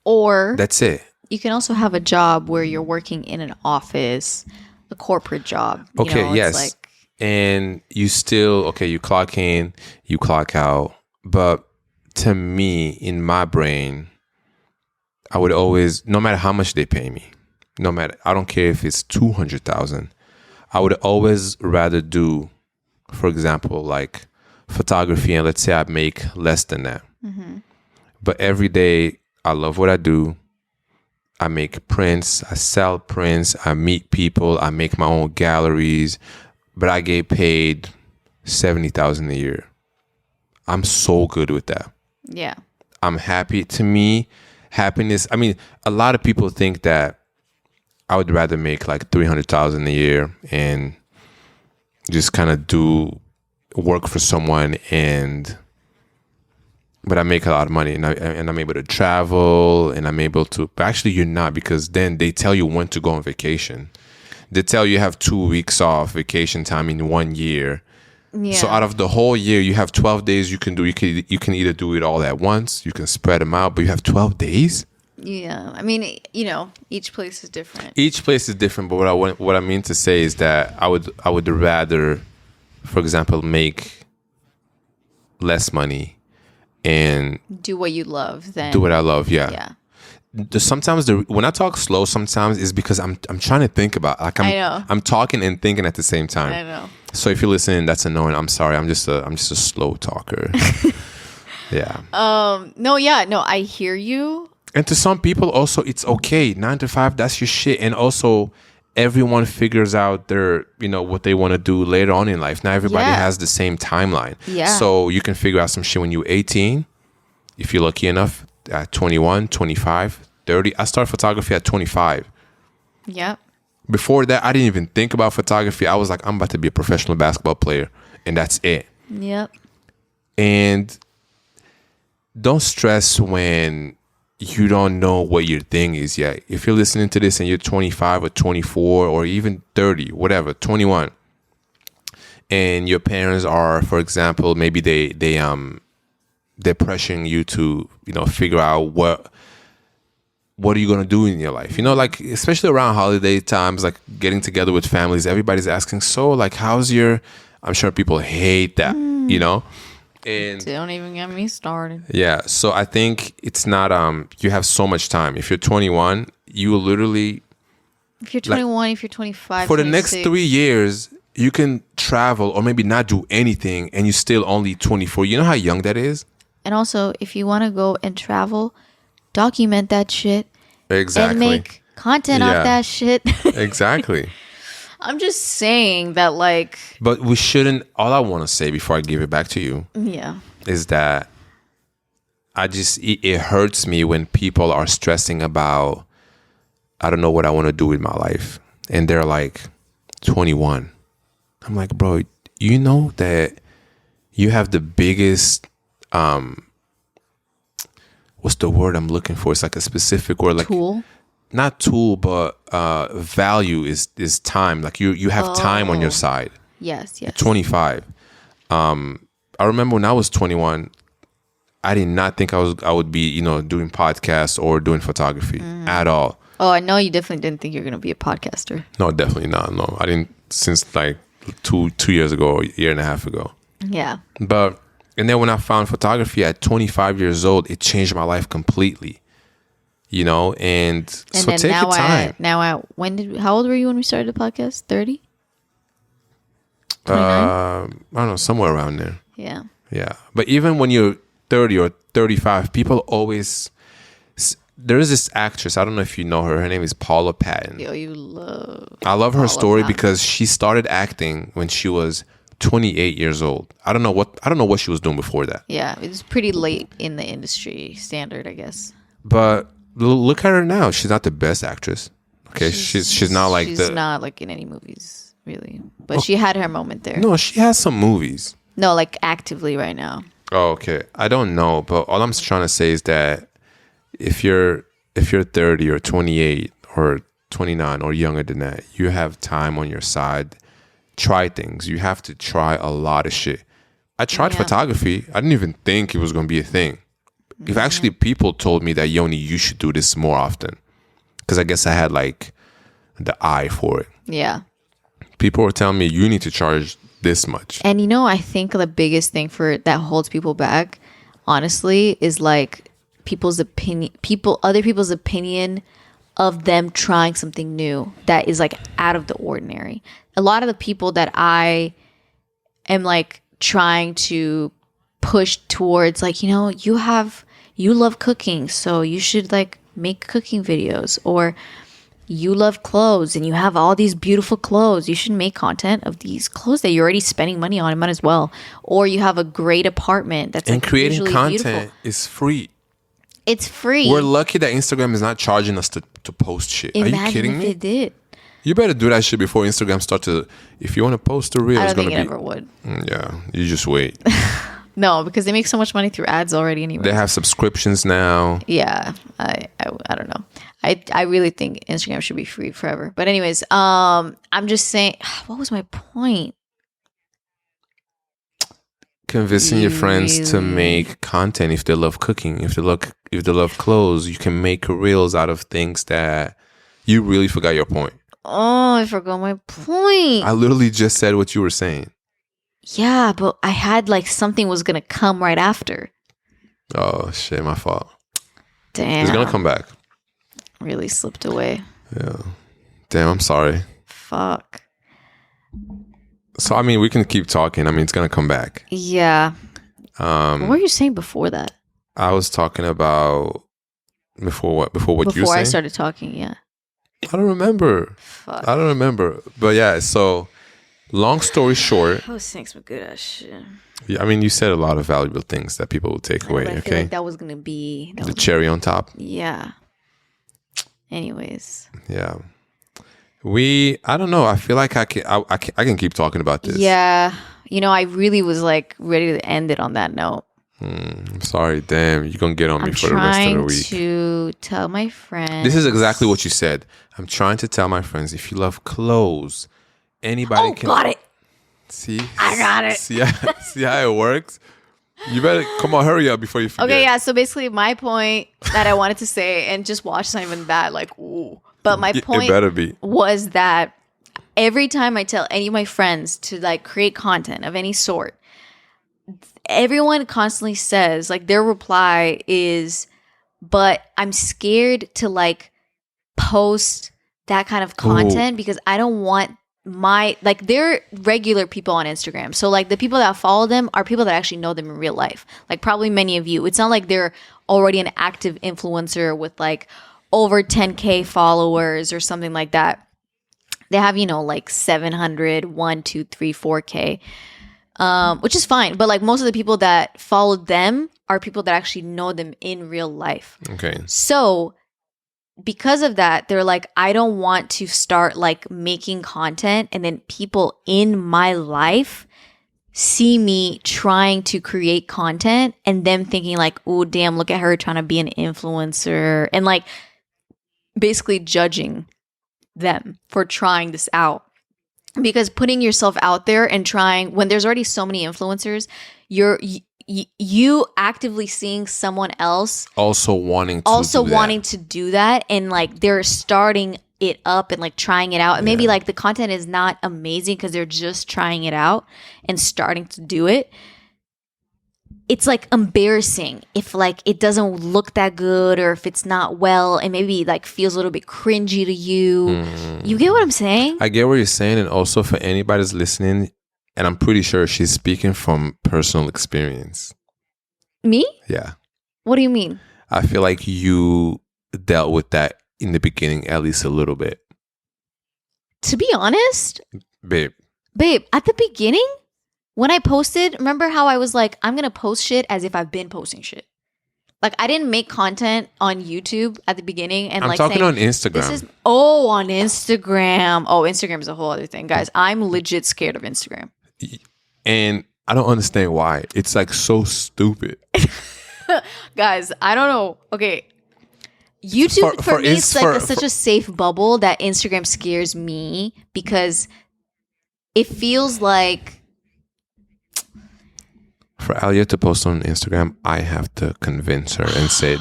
Or that's it. You can also have a job where you're working in an office, a corporate job. Okay, yes. And you still, you clock in, you clock out. But to me, in my brain, I would always, no matter how much they pay me, I don't care if it's 200,000, I would always rather do, for example, like photography, and let's say I make less than that. But every day I love what I do. I make prints, I sell prints, I meet people, I make my own galleries, but I get paid 70,000 a year. I'm so good with that. Yeah. I'm happy. To me, happiness, I mean, a lot of people think that I would rather make like 300,000 a year and just kind of do work for someone, but I make a lot of money, and I'm able to travel, and I'm able to, but actually you're not, because then they tell you when to go on vacation. They tell you have 2 weeks off vacation time in 1 year. Yeah. So out of the whole year, you have 12 days you can do. You can either do it all at once, you can spread them out, but you have 12 days. Yeah, I mean, each place is different. Each place is different, but what I mean to say is that I would rather, for example, make less money and do what you love than do what I love. Yeah. Yeah. Sometimes when I talk slow, sometimes is because I'm trying to think about, like, I'm talking and thinking at the same time. I know. So if you're listening, that's annoying. I'm sorry. I'm just a slow talker. Yeah. No, I hear you. And to some people also, it's okay. 9 to 5, that's your shit. And also, everyone figures out their, what they want to do later on in life. Not everybody has the same timeline. Yeah. So you can figure out some shit when you're 18, if you're lucky enough, at 21, 25, 30. I started photography at 25. Yep. Before that, I didn't even think about photography. I was like, I'm about to be a professional basketball player, and that's it. Yep. And don't stress when you don't know what your thing is yet. If you're listening to this and you're 25 or 24 or even 30, whatever, 21, and your parents are, for example, maybe they're pressuring you to, figure out what are you going to do in your life? Like, especially around holiday times, like getting together with families, everybody's asking, so like, I'm sure people hate that, And don't even get me started. Yeah, so I think it's not you have so much time. If you're 21, you will literally, if you're 21, if you're 25, for 26, the next 3 years, you can travel or maybe not do anything, and you're still only 24. You know how young that is? And also, if you want to go and travel, document that shit. Exactly. And make content off that shit. Exactly. I'm just saying that, like... But we shouldn't... All I want to say before I give it back to you... Yeah. Is that it hurts me when people are stressing about, I don't know what I want to do with my life. And they're like, 21. I'm like, bro, you know that you have the biggest... what's the word I'm looking for? It's like a specific word. Like, tool? Not tool, but value is time. Like you have time on your side. Yes. You're 25. I remember when I was 21, I did not think I would be, doing podcasts or doing photography at all. Oh, I know you definitely didn't think you were going to be a podcaster. No, definitely not. No, I didn't, since like two years ago, or a year and a half ago. Yeah. And then when I found photography at 25 years old, it changed my life completely. And so take your time. How old were you when we started the podcast? 30? I don't know, somewhere around there. Yeah. Yeah. But even when you're 30 or 35, people always... There is this actress, I don't know if you know her. Her name is Paula Patton. Yo, you love... I love her Paula story Patton. because she started acting when she was 28 years old. I don't know what she was doing before that. Yeah, it was pretty late in the industry standard, I guess. But look at her now. She's not the best actress. Okay, she's not like she's not like in any movies, really. But she had her moment there. No, she has some movies. No, like actively right now. Oh, okay. I don't know, but all I'm trying to say is that if you're 30 or 28 or 29 or younger than that, you have time on your side. Try things. You have to try a lot of shit. I tried photography. I didn't even think it was going to be a thing. If actually people told me that, Yoni, you should do this more often. Because I guess I had like the eye for it. Yeah. People were telling me you need to charge this much. And you know, I think the biggest thing that holds people back, honestly, is like other people's opinion of them trying something new that is like out of the ordinary. A lot of the people that I am like trying to push towards, like, you know, you love cooking, so you should like make cooking videos, or you love clothes and you have all these beautiful clothes, you should make content of these clothes that you're already spending money on, might as well. Or you have a great apartment that's and like creating content beautiful. is free. It's free. We're lucky that Instagram is not charging us to post shit. Are you kidding me? Imagine if it did. You better do that shit before Instagram start to... If you want to post a reel, I it's don't going think to it be... ever would. Yeah, you just wait. No, because they make so much money through ads already anyway. They have subscriptions now. Yeah, I don't know. I really think Instagram should be free forever. But anyways, I'm just saying... What was my point? Convincing your friends to make content if they love cooking, if they love clothes. You can make reels out of things that you really forgot your point. Oh, I forgot my point. I literally just said what you were saying. Yeah, but I had like something was gonna come right after. Oh shit, my fault. Damn, it's gonna come back. Really slipped away. Yeah. Damn, I'm sorry. Fuck. So I mean, we can keep talking. I mean, it's gonna come back. Yeah. What were you saying before that? I was talking about before what? Before what you were saying? Before I started talking, yeah. I don't remember. Fuck. I don't remember. But yeah, so long story short. I was saying some good ass shit. Yeah, I mean, you said a lot of valuable things that people will take away. I okay. feel like that was gonna be the cherry on top. Yeah. Anyways. Yeah. I don't know. I feel like I can keep talking about this. Yeah. You know, I really was like ready to end it on that note. I'm sorry. Damn, you're going to get on me for the rest of the week. I'm trying to tell my friends. This is exactly what you said. I'm trying to tell my friends, if you love clothes, anybody can. Got it. See? I got it. See how it works? You better, come on, hurry up before you forget. Okay, yeah. So basically my point that I wanted to say, and just watch, not even that, like, ooh. But my point was that every time I tell any of my friends to like create content of any sort, everyone constantly says, like, their reply is, but I'm scared to like post that kind of content because I don't want they're regular people on Instagram. So like the people that follow them are people that actually know them in real life. Like probably many of you. It's not like they're already an active influencer with like over 10K followers or something like that. They have, you know, like 700, 1, 2, 3, 4K, which is fine. But like most of the people that follow them are people that actually know them in real life. Okay. So because of that, they're like, I don't want to start like making content and then people in my life see me trying to create content and them thinking like, oh, damn, look at her trying to be an influencer, and like basically judging them for trying this out. Because putting yourself out there and trying, when there's already so many influencers, you actively seeing someone else also wanting to do that, and like they're starting it up and like trying it out, and maybe like the content is not amazing because they're just trying it out and starting to do it. It's like embarrassing if like it doesn't look that good, or if it's not well and maybe like feels a little bit cringy to you. You get what I'm saying? I get what you're saying. And also for anybody that's listening, And I'm pretty sure she's speaking from personal experience. Me? Yeah. What do you mean? I feel like you dealt with that in the beginning, at least a little bit. To be honest, Babe, at the beginning, when I posted, remember how I was like, I'm going to post shit as if I've been posting shit. Like, I didn't make content on YouTube at the beginning. And I'm talking on Instagram. On Instagram. Oh, Instagram is a whole other thing. Guys, I'm legit scared of Instagram. And I don't understand why. It's like so stupid. Guys, I don't know. Okay. YouTube for me is like such a safe bubble that Instagram scares me because it feels like for Alia to post on Instagram, I have to convince her and say,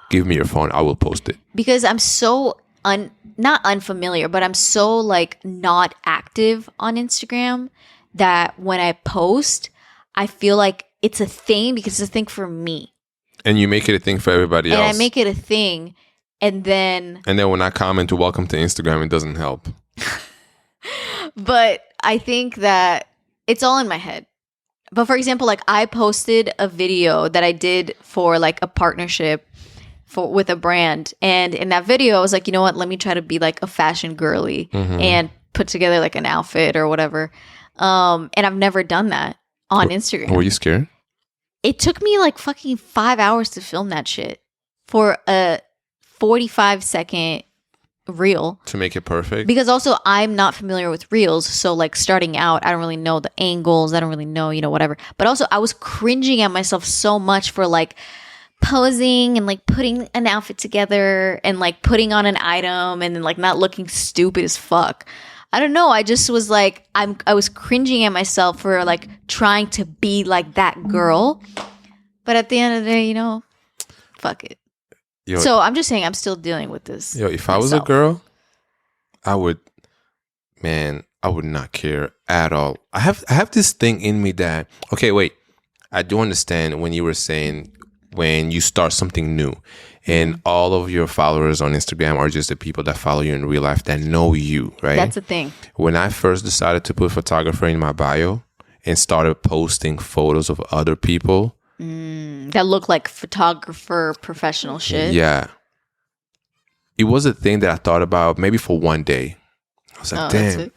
give me your phone, I will post it. Because I'm so not unfamiliar, but I'm so like not active on Instagram that when I post, I feel like it's a thing because it's a thing for me. And you make it a thing for everybody else. And I make it a thing. And then when I comment to welcome to Instagram, it doesn't help. But I think that it's all in my head. But for example, like I posted a video that I did for like a partnership with a brand. And in that video, I was like, you know what? Let me try to be like a fashion girly and put together like an outfit or whatever. And I've never done that on Instagram. Were you scared? It took me like fucking 5 hours to film that shit for a 45-second reel. To make it perfect? Because also I'm not familiar with reels. So like starting out, I don't really know the angles. I don't really know, whatever. But also I was cringing at myself so much for like posing and like putting an outfit together and like putting on an item and then like not looking stupid as fuck. I don't know. I just was like, I was cringing at myself for like trying to be like that girl. But at the end of the day, fuck it. Yo, so I'm just saying I'm still dealing with this. If I was a girl, I would not care at all. I have this thing in me that, okay, wait. I do understand when you were saying when you start something new and all of your followers on Instagram are just the people that follow you in real life that know you, right? That's the thing. When I first decided to put photographer in my bio and started posting photos of other people that look like photographer professional shit. Yeah. It was a thing that I thought about maybe for one day. I was like, damn,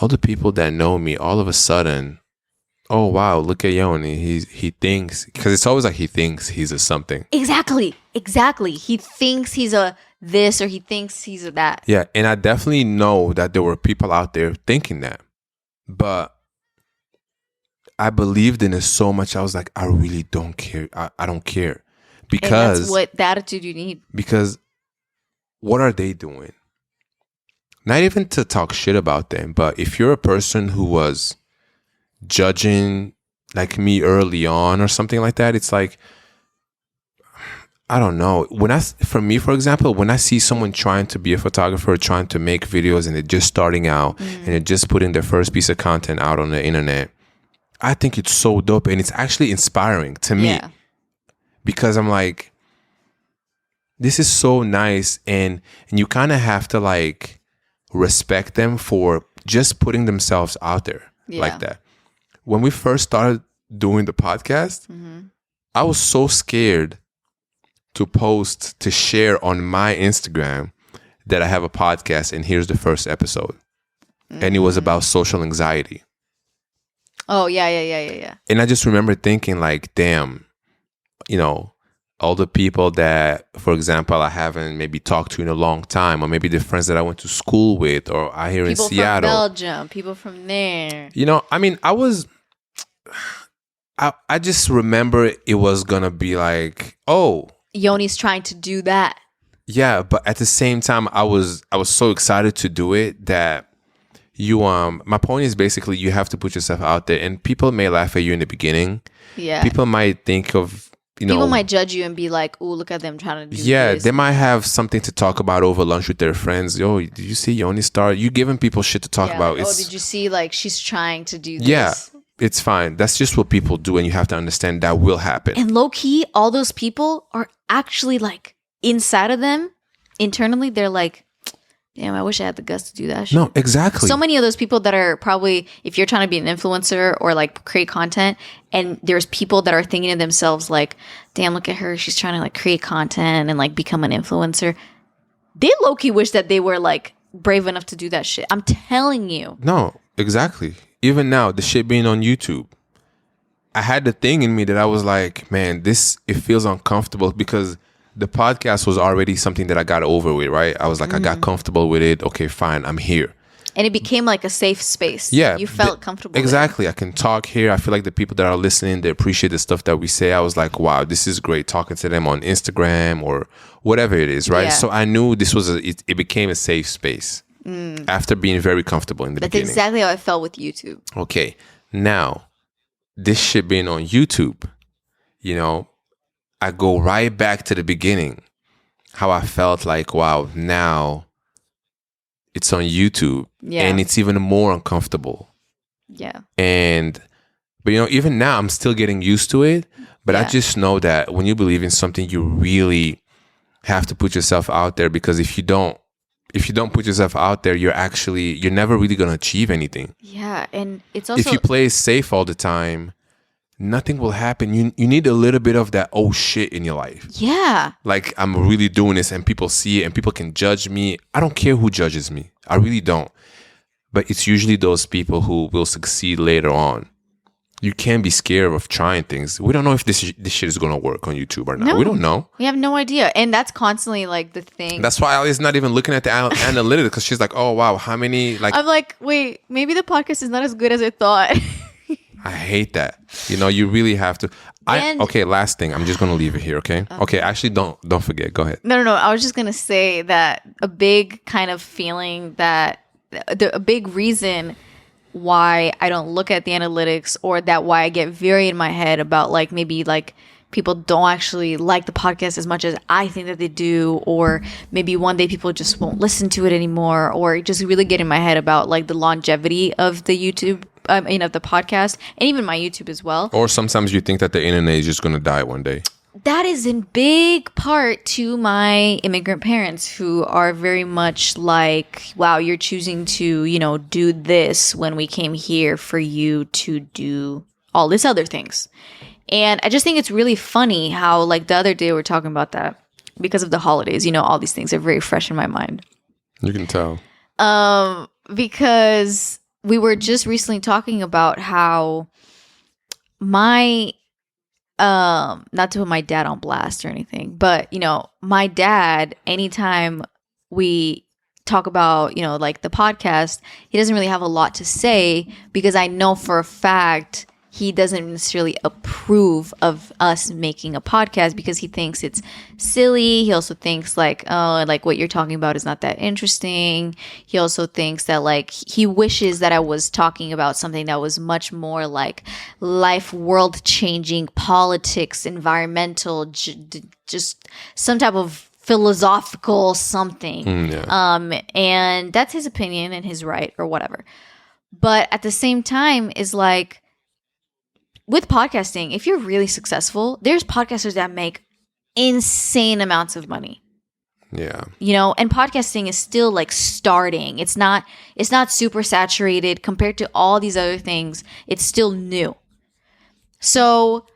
all the people that know me all of a sudden, oh wow, look at Yoni. He thinks, because it's always like he thinks he's a something. Exactly. He thinks he's a this or he thinks he's a that. Yeah, and I definitely know that there were people out there thinking that. But I believed in it so much. I was like, I really don't care. I don't care. Because and that's what the attitude you need. Because what are they doing? Not even to talk shit about them, but if you're a person who was judging like me early on or something like that, it's like, I don't know. For me, for example, when I see someone trying to be a photographer, trying to make videos and they're just starting out and they're just putting their first piece of content out on the internet, I think it's so dope and it's actually inspiring to me. Yeah. Because I'm like, this is so nice and you kind of have to like respect them for just putting themselves out there like that. When we first started doing the podcast, I was so scared to share on my Instagram that I have a podcast and here's the first episode. And it was about social anxiety. Oh, yeah. And I just remember thinking like, damn, all the people that, for example, I haven't maybe talked to in a long time, or maybe the friends that I went to school with, or I here in Seattle. People from Belgium, people from there. I just remember it was going to be like, oh. Yoni's trying to do that. Yeah, but at the same time, I was so excited to do it that my point is basically you have to put yourself out there and people may laugh at you in the beginning. Yeah. People might think of, people might judge you and be like, oh, look at them trying to do this. They might have something to talk about over lunch with their friends. Yo, did you see Yoni Star? You giving people shit to talk about. Did you see like she's trying to do this? Yeah, it's fine. That's just what people do and you have to understand that will happen. And low key, all those people are actually like inside of them, internally, they're like, Damn, I wish I had the guts to do that shit. No, exactly. So many of those people that are probably, if you're trying to be an influencer or like create content, and there's people that are thinking to themselves like, damn, look at her. She's trying to like create content and like become an influencer. They low-key wish that they were like brave enough to do that shit. I'm telling you. No, exactly. Even now, the shit being on YouTube, I had the thing in me that I was like, man, it feels uncomfortable because the podcast was already something that I got over with, right? I was like, I got comfortable with it. Okay, fine, I'm here. And it became like a safe space. Yeah. You felt comfortable. Exactly. There. I can talk here. I feel like the people that are listening, they appreciate the stuff that we say. I was like, wow, this is great talking to them on Instagram or whatever it is, right? Yeah. So I knew this was it became a safe space after being very comfortable in the beginning. That's exactly how I felt with YouTube. Okay. Now, this shit being on YouTube, you know, I go right back to the beginning, how I felt like, wow, now it's on YouTube and it's even more uncomfortable. Yeah. But you know, even now I'm still getting used to it, but I just know that when you believe in something, you really have to put yourself out there, because if you don't put yourself out there, you're never really going to achieve anything. Yeah. And it's also, if you play safe all the time, nothing will happen. You need a little bit of that oh shit in your life. Yeah. Like, I'm really doing this and people see it and people can judge me. I don't care who judges me. I really don't. But it's usually those people who will succeed later on. You can't be scared of trying things. We don't know if this shit is going to work on YouTube or not. No, we don't know. We have no idea. And that's constantly like the thing. That's why Ali's not even looking at the analytics, because she's like, oh wow, how many, like, I'm like, wait, maybe the podcast is not as good as I thought. I hate that. You know, you really have to. Okay, last thing. I'm just going to leave it here, okay? Okay, actually, don't forget. Go ahead. No. I was just going to say that a big kind of feeling that a big reason why I don't look at the analytics, or that why I get very in my head about like maybe like people don't actually like the podcast as much as I think that they do, or maybe one day people just won't listen to it anymore, or just really get in my head about like the longevity of the YouTube, of the podcast, and even my YouTube as well. Or sometimes you think that the internet is just going to die one day. That is in big part to my immigrant parents, who are very much like, wow, you're choosing to, do this when we came here for you to do all these other things. And I just think it's really funny how, like, the other day we were talking about that because of the holidays, all these things are very fresh in my mind. You can tell. Because we were just recently talking about how my not to put my dad on blast or anything, but my dad, anytime we talk about like the podcast, he doesn't really have a lot to say, because I know for a fact he doesn't necessarily approve of us making a podcast, because he thinks it's silly. He also thinks like, oh, like what you're talking about is not that interesting. He also thinks that like he wishes that I was talking about something that was much more like life, world changing, politics, environmental, just some type of philosophical something. And that's his opinion and his right or whatever. But at the same time is like, with podcasting, if you're really successful, there's podcasters that make insane amounts of money. Yeah. And podcasting is still like starting. It's not super saturated compared to all these other things. It's still new. So,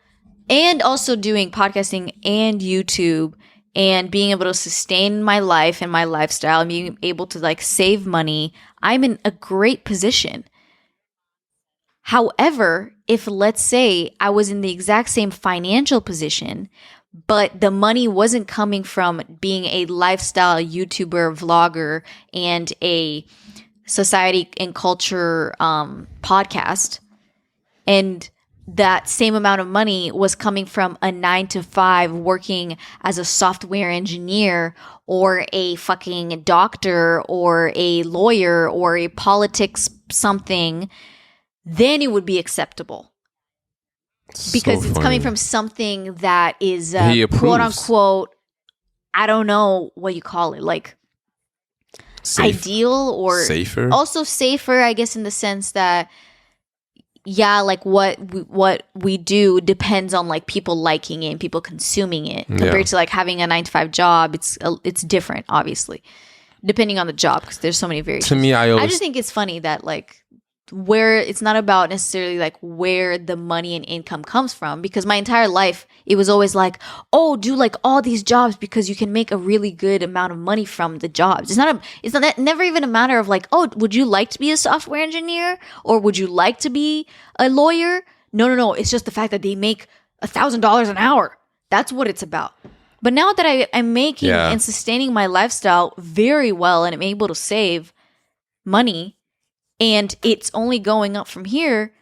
and also doing podcasting and YouTube and being able to sustain my life and my lifestyle and being able to like save money, I'm in a great position. However, if let's say I was in the exact same financial position, but the money wasn't coming from being a lifestyle YouTuber, vlogger, and a society and culture podcast, and that same amount of money was coming from a 9-to-5 working as a software engineer or a fucking doctor or a lawyer or a politics something, then it would be acceptable. Because it's coming from something that is quote unquote, I don't know what you call it, like ideal or safer. Also safer, I guess, in the sense that like what we do depends on like people liking it and people consuming it compared to like having a 9-to-5 job. It's different, obviously. depending on the job, because there's so many variations. To me, I just think it's funny that like where it's not about necessarily like where the money and income comes from, because my entire life it was always like, oh, do like all these jobs because you can make a really good amount of money from the jobs. It's not never even a matter of like, oh, would you like to be a software engineer or would you like to be a lawyer? No. It's just the fact that they make $1,000 an hour. That's what it's about. But now that I'm making and sustaining my lifestyle very well and I'm able to save money, and it's only going up from here,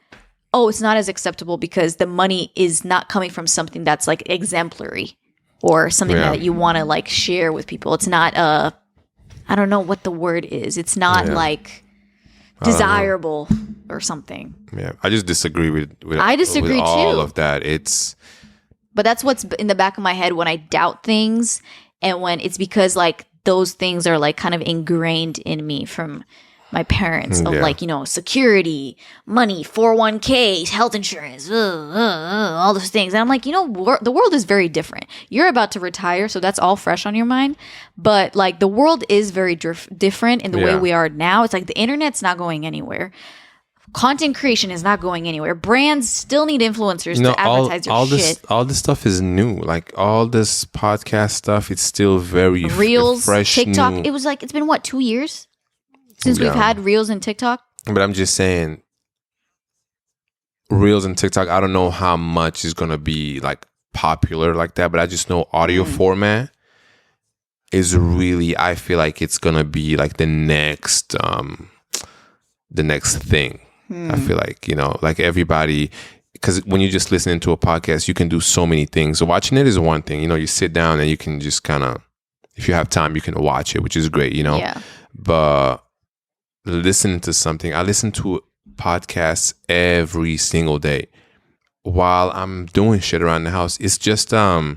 it's not as acceptable because the money is not coming from something that's like exemplary or something that you want to like share with people. It's not I don't know what the word is. It's not like desirable or something. Yeah, I just disagree with I disagree with all too. of that. But that's what's in the back of my head when I doubt things, and when it's because like those things are like kind of ingrained in me from my parents of like, security, money, 401k, health insurance, all those things. And I'm like, the world is very different. You're about to retire, so that's all fresh on your mind. But like the world is very different in the way we are now. It's like the internet's not going anywhere. Content creation is not going anywhere. Brands still need influencers to advertise your shit. All this stuff is new. Like all this podcast stuff, it's still very Reels, fresh, TikTok. new. It was like, it's been what, 2 years since we've had Reels and TikTok? But I'm just saying, Reels and TikTok, I don't know how much is going to be like popular like that, but I just know audio format is really, I feel like it's going to be like the next thing. I feel like, like everybody, because when you're just listening to a podcast, you can do so many things. So watching it is one thing, you sit down and you can just kind of, if you have time, you can watch it, which is great, Yeah. But listening to something, I listen to podcasts every single day while I'm doing shit around the house. It's just, I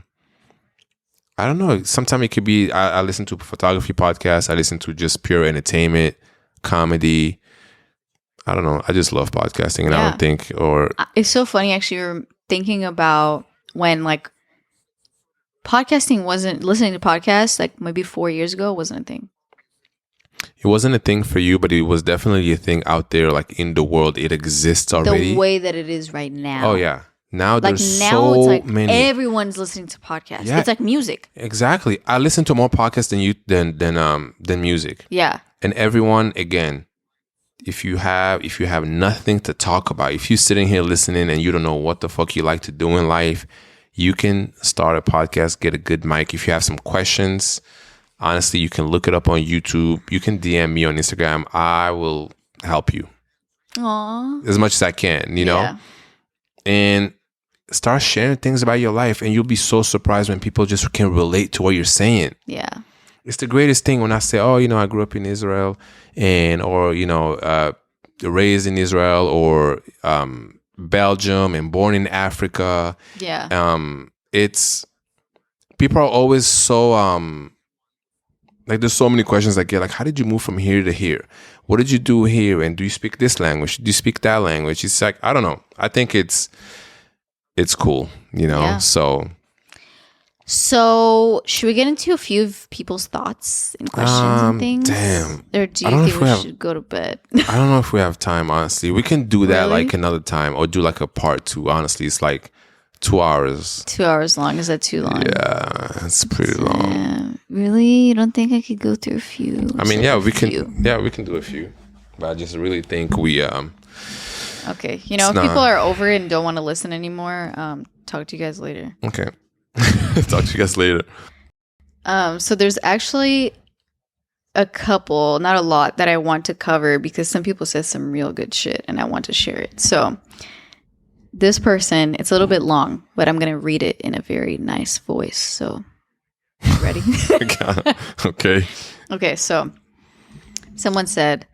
don't know. Sometimes it could be, I listen to photography podcasts. I listen to just pure entertainment, comedy. I don't know. I just love podcasting, and I don't think, it's so funny actually. You're thinking about when like listening to podcasts like maybe 4 years ago wasn't a thing. It wasn't a thing for you, but it was definitely a thing out there, like in the world. It exists already. The way that it is right now. Oh yeah. Now like there's now so it's like many. Everyone's listening to podcasts. Yeah. It's like music. Exactly. I listen to more podcasts than music. Yeah. And everyone, again, if you have nothing to talk about, if you're sitting here listening and you don't know what the fuck you like to do in life, you can start a podcast, get a good mic. If you have some questions, honestly, you can look it up on YouTube. You can DM me on Instagram. I will help you. Aww. As much as I can, know? And start sharing things about your life, and you'll be so surprised when people just can relate to what you're saying. Yeah. It's the greatest thing when I say, I grew up in Israel or raised in Israel or Belgium and born in Africa. Yeah. It's people are always so like there's so many questions I get, like, how did you move from here to here? What did you do here? And do you speak this language? Do you speak that language? It's like, I don't know. I think it's cool, Yeah. So, should we get into a few of people's thoughts and questions and things? Damn. Or do you think we should go to bed? I don't know if we have time, honestly. We can do that Really? like another time or do like a part 2. Honestly, it's like 2 hours. 2 hours long. Is that too long? Yeah, it's pretty long. Really? You don't think I could go through a few? I mean, we can. Yeah, we can do a few. But I just really think we. Okay. If people are over it and don't want to listen anymore, talk to you guys later. Okay. Talk to you guys later. So there's actually a couple, not a lot, that I want to cover because some people said some real good shit and I want to share it. So this person, it's a little bit long, but I'm going to read it in a very nice voice. So ready? Okay. Okay. So someone said,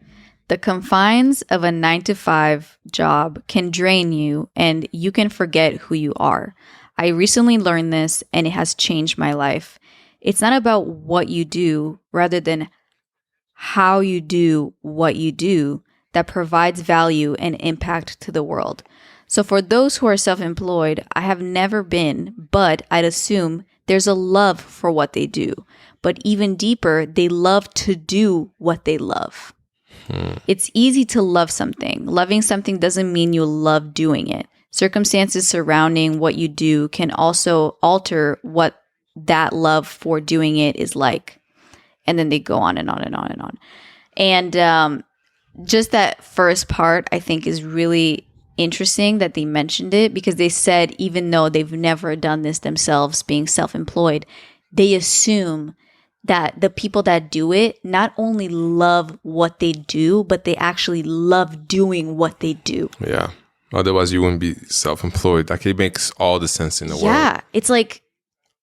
the confines of a 9-to-5 job can drain you and you can forget who you are. I recently learned this and it has changed my life. It's not about what you do, rather than how you do what you do that provides value and impact to the world. So for those who are self-employed, I have never been, but I'd assume there's a love for what they do. but even deeper, they love to do what they love. It's easy to love something. Loving something doesn't mean you love doing it. Circumstances surrounding what you do can also alter what that love for doing it is like. And then they go on and on and on and on. And just that first part, I think, is really interesting that they mentioned it, because they said even though they've never done this themselves, being self-employed, they assume that the people that do it not only love what they do, but they actually love doing what they do. Yeah. Otherwise, you wouldn't be self-employed. Like, it makes all the sense in the world. Yeah. It's like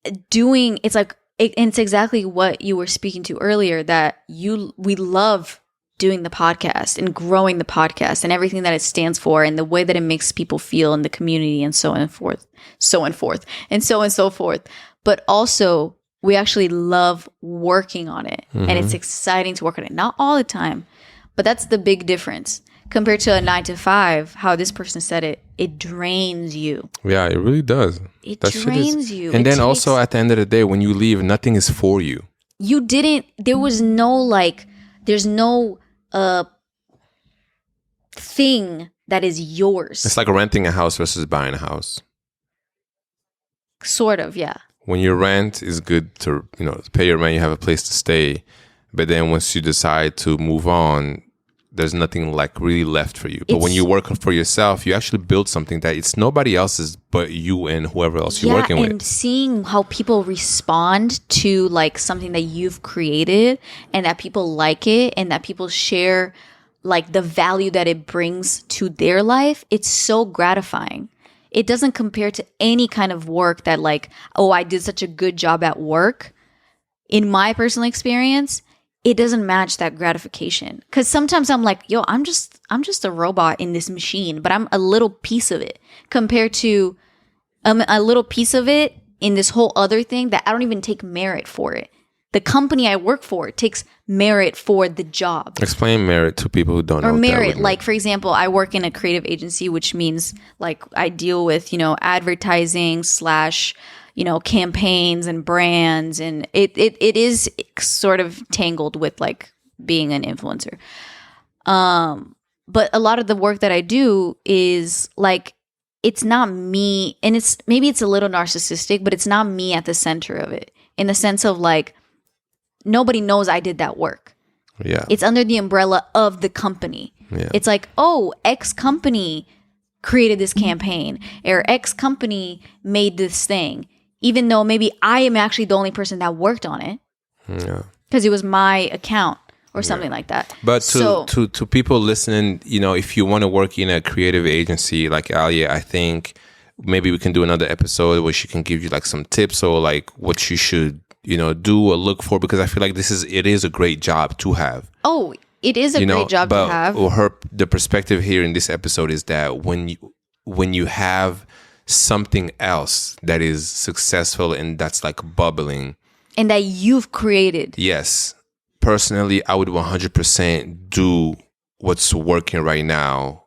it's exactly what you were speaking to earlier, that we love doing the podcast and growing the podcast and everything that it stands for and the way that it makes people feel in the community and so on and so forth. But also, we actually love working on it, and it's exciting to work on it. Not all the time, but that's the big difference compared to a 9-to-5. How this person said it drains you. Yeah, it really does. It drains you. And then also at the end of the day, when you leave, nothing is for you. There's no thing that is yours. It's like renting a house versus buying a house. Sort of, yeah. When you rent, it's good to, pay your rent, you have a place to stay. But then once you decide to move on, there's nothing like really left for you. But when you work for yourself, you actually build something that it's nobody else's but you and whoever else you're working with. And seeing how people respond to like something that you've created, and that people like it, and that people share like the value that it brings to their life, it's so gratifying. It doesn't compare to any kind of work that like, oh, I did such a good job at work. In my personal experience, it doesn't match that gratification. Because sometimes I'm like, yo, I'm just a robot in this machine, but I'm a little piece of it compared to a little piece of it in this whole other thing that I don't even take merit for it. The company I work for takes merit for the job. Explain merit to people who don't know. Or merit, like, for example, I work in a creative agency, which means like I deal with, advertising / campaigns and brands. And it is sort of tangled with like being an influencer. But a lot of the work that I do is like, it's not me. And maybe it's a little narcissistic, but it's not me at the center of it, in the sense of like, nobody knows I did that work. Yeah. It's under the umbrella of the company. Yeah. It's like, oh, X company created this campaign, or X company made this thing, even though maybe I am actually the only person that worked on it. Yeah. Because it was my account or something like that. But to people listening, if you want to work in a creative agency like Alia, I think maybe we can do another episode where she can give you like some tips or like what you should do or look for, because I feel like it is a great job to have. Oh, it is a great job to have. The perspective here in this episode is that when you have something else that is successful and that's like bubbling, and that you've created. Yes. Personally, I would 100% do what's working right now.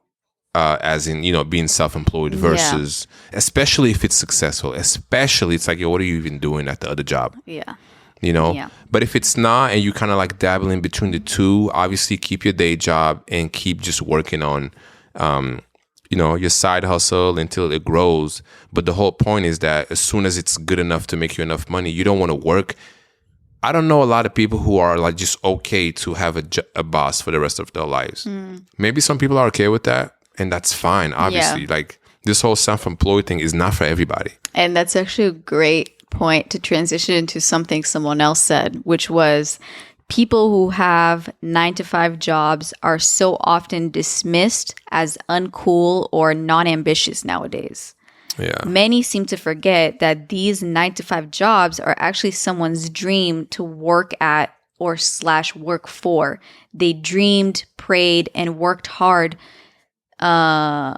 As in, being self-employed versus, especially if it's successful, especially it's like, yo, what are you even doing at the other job? Yeah. But if it's not, and you kind of like dabbling between the two, obviously keep your day job and keep just working on, your side hustle until it grows. But the whole point is that as soon as it's good enough to make you enough money, you don't want to work. I don't know a lot of people who are like just okay to have a boss for the rest of their lives. Maybe some people are okay with that. And that's fine, obviously. Like, this whole self-employed thing is not for everybody. And that's actually a great point to transition into something someone else said, which was people who have 9-to-5 jobs are so often dismissed as uncool or non-ambitious nowadays. Yeah. Many seem to forget that these 9-to-5 jobs are actually someone's dream to work at or / work for. They dreamed, prayed, and worked hard to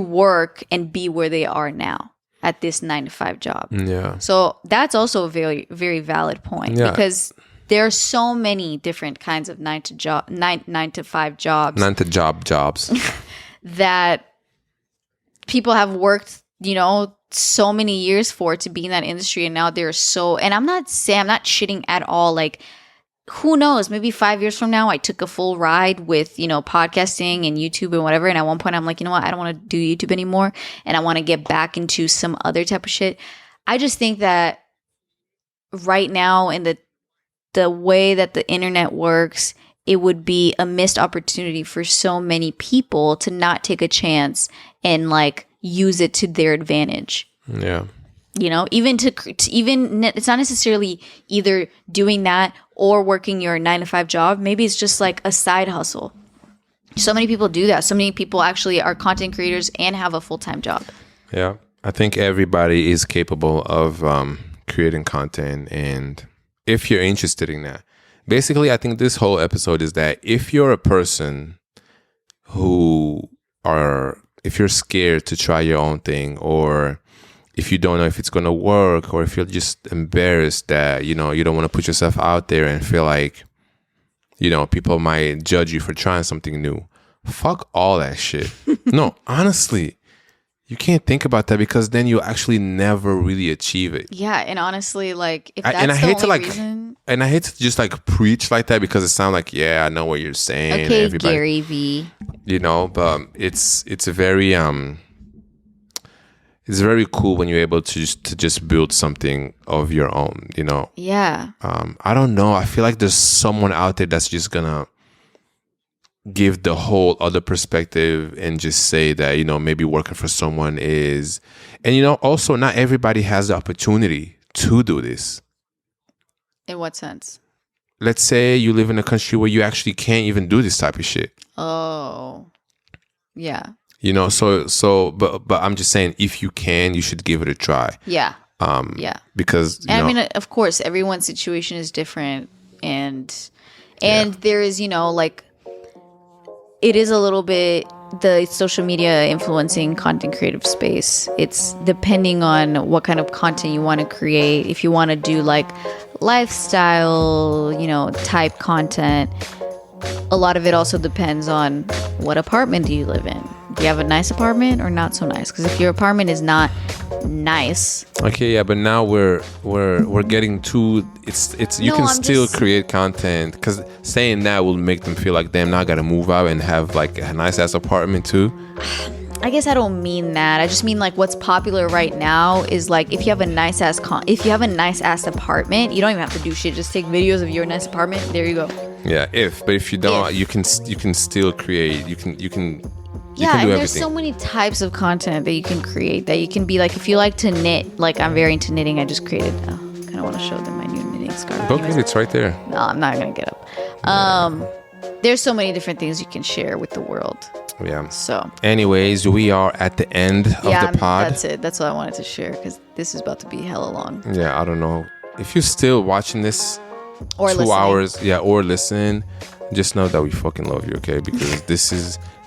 work and be where they are now at this 9-to-5 job. Yeah. So that's also a very, very valid point, because there are so many different kinds of 9-to-5 jobs. 9-to-job jobs. that people have worked, so many years for to be in that industry, and now they're so. And I'm not shitting at all. Like, who knows? Maybe 5 years from now, I took a full ride with, podcasting and YouTube and whatever. And at one point, I'm like, you know what? I don't want to do YouTube anymore, and I want to get back into some other type of shit. I just think that right now, in the way that the internet works, it would be a missed opportunity for so many people to not take a chance and like use it to their advantage. Yeah. Even it's not necessarily either doing that or working your 9-to-5 job. Maybe it's just like a side hustle. So many people do that. So many people actually are content creators and have a full-time job. Yeah. I think everybody is capable of creating content, and if you're interested in that. Basically, I think this whole episode is that if you're a person if you're scared to try your own thing, or if you don't know if it's going to work, or if you're just embarrassed that, you don't want to put yourself out there and feel like, people might judge you for trying something new. Fuck all that shit. No, honestly, you can't think about that, because then you'll actually never really achieve it. Yeah, and honestly, like, if that's I hate the only reason... And I hate to just like preach like that, because it sounds like, yeah, I know what you're saying. Okay, everybody, Gary V. But it's very it's very cool when you're able to just build something of your own. Yeah. I don't know. I feel like there's someone out there that's just gonna give the whole other perspective and just say that, maybe working for someone is, and also not everybody has the opportunity to do this. In what sense? Let's say you live in a country where you actually can't even do this type of shit. Oh, yeah. But I'm just saying, if you can, you should give it a try. Yeah. Yeah. Because, I mean, of course, everyone's situation is different, and there is, like, it is a little bit the social media influencing content creative space. It's depending on what kind of content you want to create. If you want to do like lifestyle, type content, a lot of it also depends on what apartment do you live in. Do you have a nice apartment or not so nice? Because if your apartment is not nice, okay, yeah, but now we're getting to it's you can still create content, because saying that will make them feel like, damn, now I gotta move out and have like a nice ass apartment too. I guess I don't mean that. I just mean like what's popular right now is like, if you have a nice ass apartment, you don't even have to do shit. Just take videos of your nice apartment. There you go. Yeah, but if you don't, you can still create. You can. Yeah, and there's so many types of content that you can create, that you can be like, if you like to knit, like I'm very into knitting. I just created, I kind of want to show them my new knitting scarf. Okay, it's right there. No, I'm not going to get up. There's so many different things you can share with the world. Yeah. So anyways, we are at the end of the pod. That's it. That's what I wanted to share, because this is about to be hella long. Yeah, I don't know. If you're still watching this or 2 listening. hours, or listen, just know that we fucking love you, okay? Because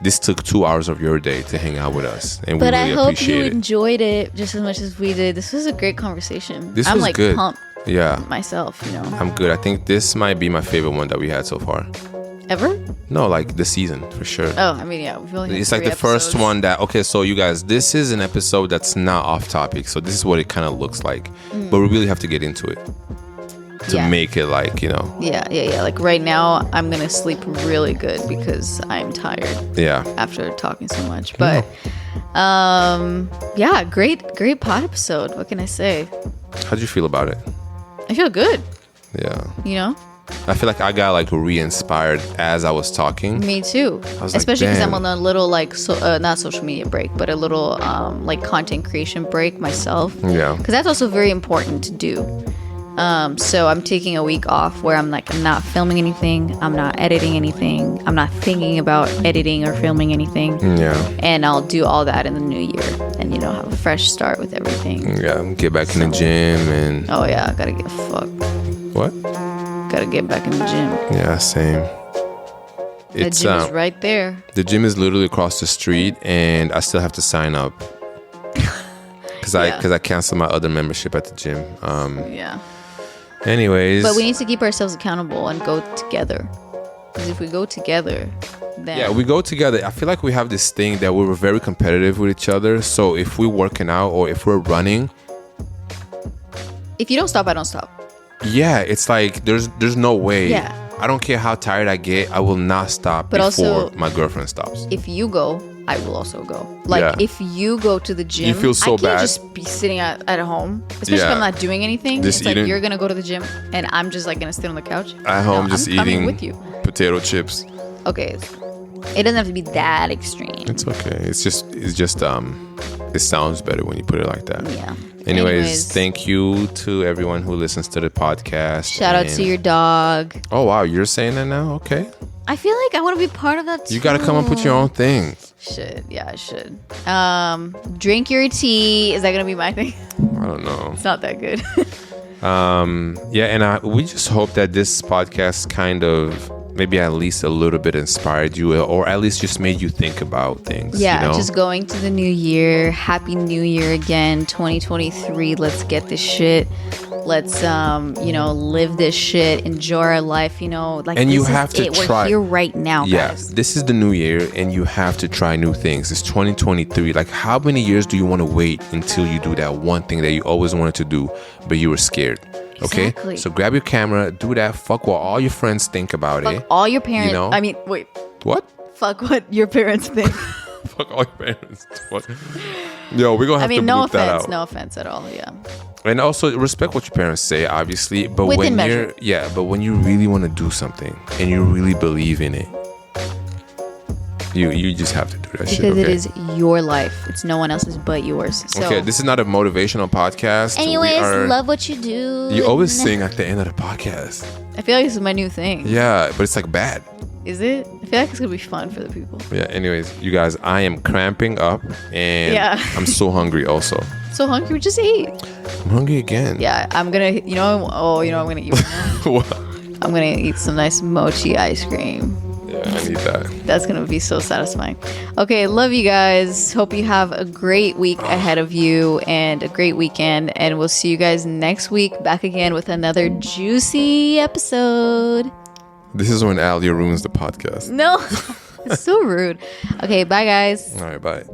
this took 2 hours of your day to hang out with us, and we really appreciate it. But I hope you enjoyed it just as much as we did. This was a great conversation. I'm like good. Pumped. Yeah. Myself, I'm good. I think this might be my favorite one that we had so far. Ever? No, like the season, for sure. Oh, I mean, yeah. We've only had it's like the episodes. first one that, okay, so you guys, this is an episode that's not off topic. So this is what it kind of looks like. But we really have to get into it to make it like, Yeah. Like right now, I'm going to sleep really good because I'm tired. Yeah. After talking so much. But, great pod episode. What can I say? How'd you feel about it? I feel good. Yeah. I feel like I got like re-inspired as I was talking. Me too. Especially because I'm on a little like not social media break, but a little like content creation break myself. Yeah. Because that's also very important to do. So I'm taking a week off where I'm not filming anything. I'm not editing anything. I'm not thinking about editing or filming anything. Yeah. And I'll do all that in the new year and have a fresh start with everything. Yeah. Get back in the gym and. Oh yeah, I gotta get fucked. What? Gotta get back in the gym. Yeah, same. The gym is right there. The gym is literally across the street, and I still have to sign up because I canceled my other membership at the gym. Yeah. Anyways, but we need to keep ourselves accountable and go together. Because if we go together, then. Yeah, we go together. I feel like we have this thing that we're very competitive with each other. So if we're working out or if we're running, if you don't stop, I don't stop. Yeah, it's like there's no way. Yeah. I don't care how tired I get, I will not stop before also, my girlfriend stops. If you go, I will also go. Like if you go to the gym, you feel so I can't bad. Just be sitting at home, especially if I'm not doing anything. Just it's eating, like you're gonna go to the gym and I'm just like gonna sit on the couch at home, just eating with you. Potato chips. Okay, it doesn't have to be that extreme. It's okay. It's just it sounds better when you put it like that. Yeah. Anyways, thank you to everyone who listens to the podcast. Shout out to your dog. Oh, wow. You're saying that now? Okay. I feel like I want to be part of that too. You got to come and put your own thing. Yeah, I should. Drink your tea. Is that going to be my thing? I don't know. It's not that good. Yeah, and we just hope that this podcast kind of maybe at least a little bit inspired you or at least just made you think about things. Yeah, you know? Just going to the new year. Happy New Year again, 2023. Let's get this shit. Let's, live this shit. Enjoy our life, like. And you have to try. We're here right now, guys. This is the new year and you have to try new things. It's 2023. Like, how many years do you want to wait until you do that one thing that you always wanted to do, but you were scared? Okay, exactly. So grab your camera, do that. Fuck what all your friends think about it. Fuck all your parents. I mean, wait. What? Fuck what your parents think. Fuck all your parents. What? Yo, we're gonna have to bleep that out. No offense at all. Yeah. And also respect what your parents say, obviously. But within when measure. but when you really want to do something and you really believe in it, you just have to do that shit. Because it is your life. It's no one else's but yours. So. Okay, this is not a motivational podcast. Anyways, love what you do. You always sing at the end of the podcast. I feel like this is my new thing. Yeah, but it's like bad. Is it? I feel like it's going to be fun for the people. Yeah, anyways, you guys, I am cramping up and I'm so hungry also. So hungry, we just ate. I'm hungry again. Yeah, I'm going to, I'm going to eat What? I'm going to eat some nice mochi ice cream. Yeah, I need that. That's going to be so satisfying. Okay, love you guys. Hope you have a great week ahead of you and a great weekend. And we'll see you guys next week back again with another juicy episode. This is when Alia ruins the podcast. No, it's so rude. Okay, bye guys. All right, bye.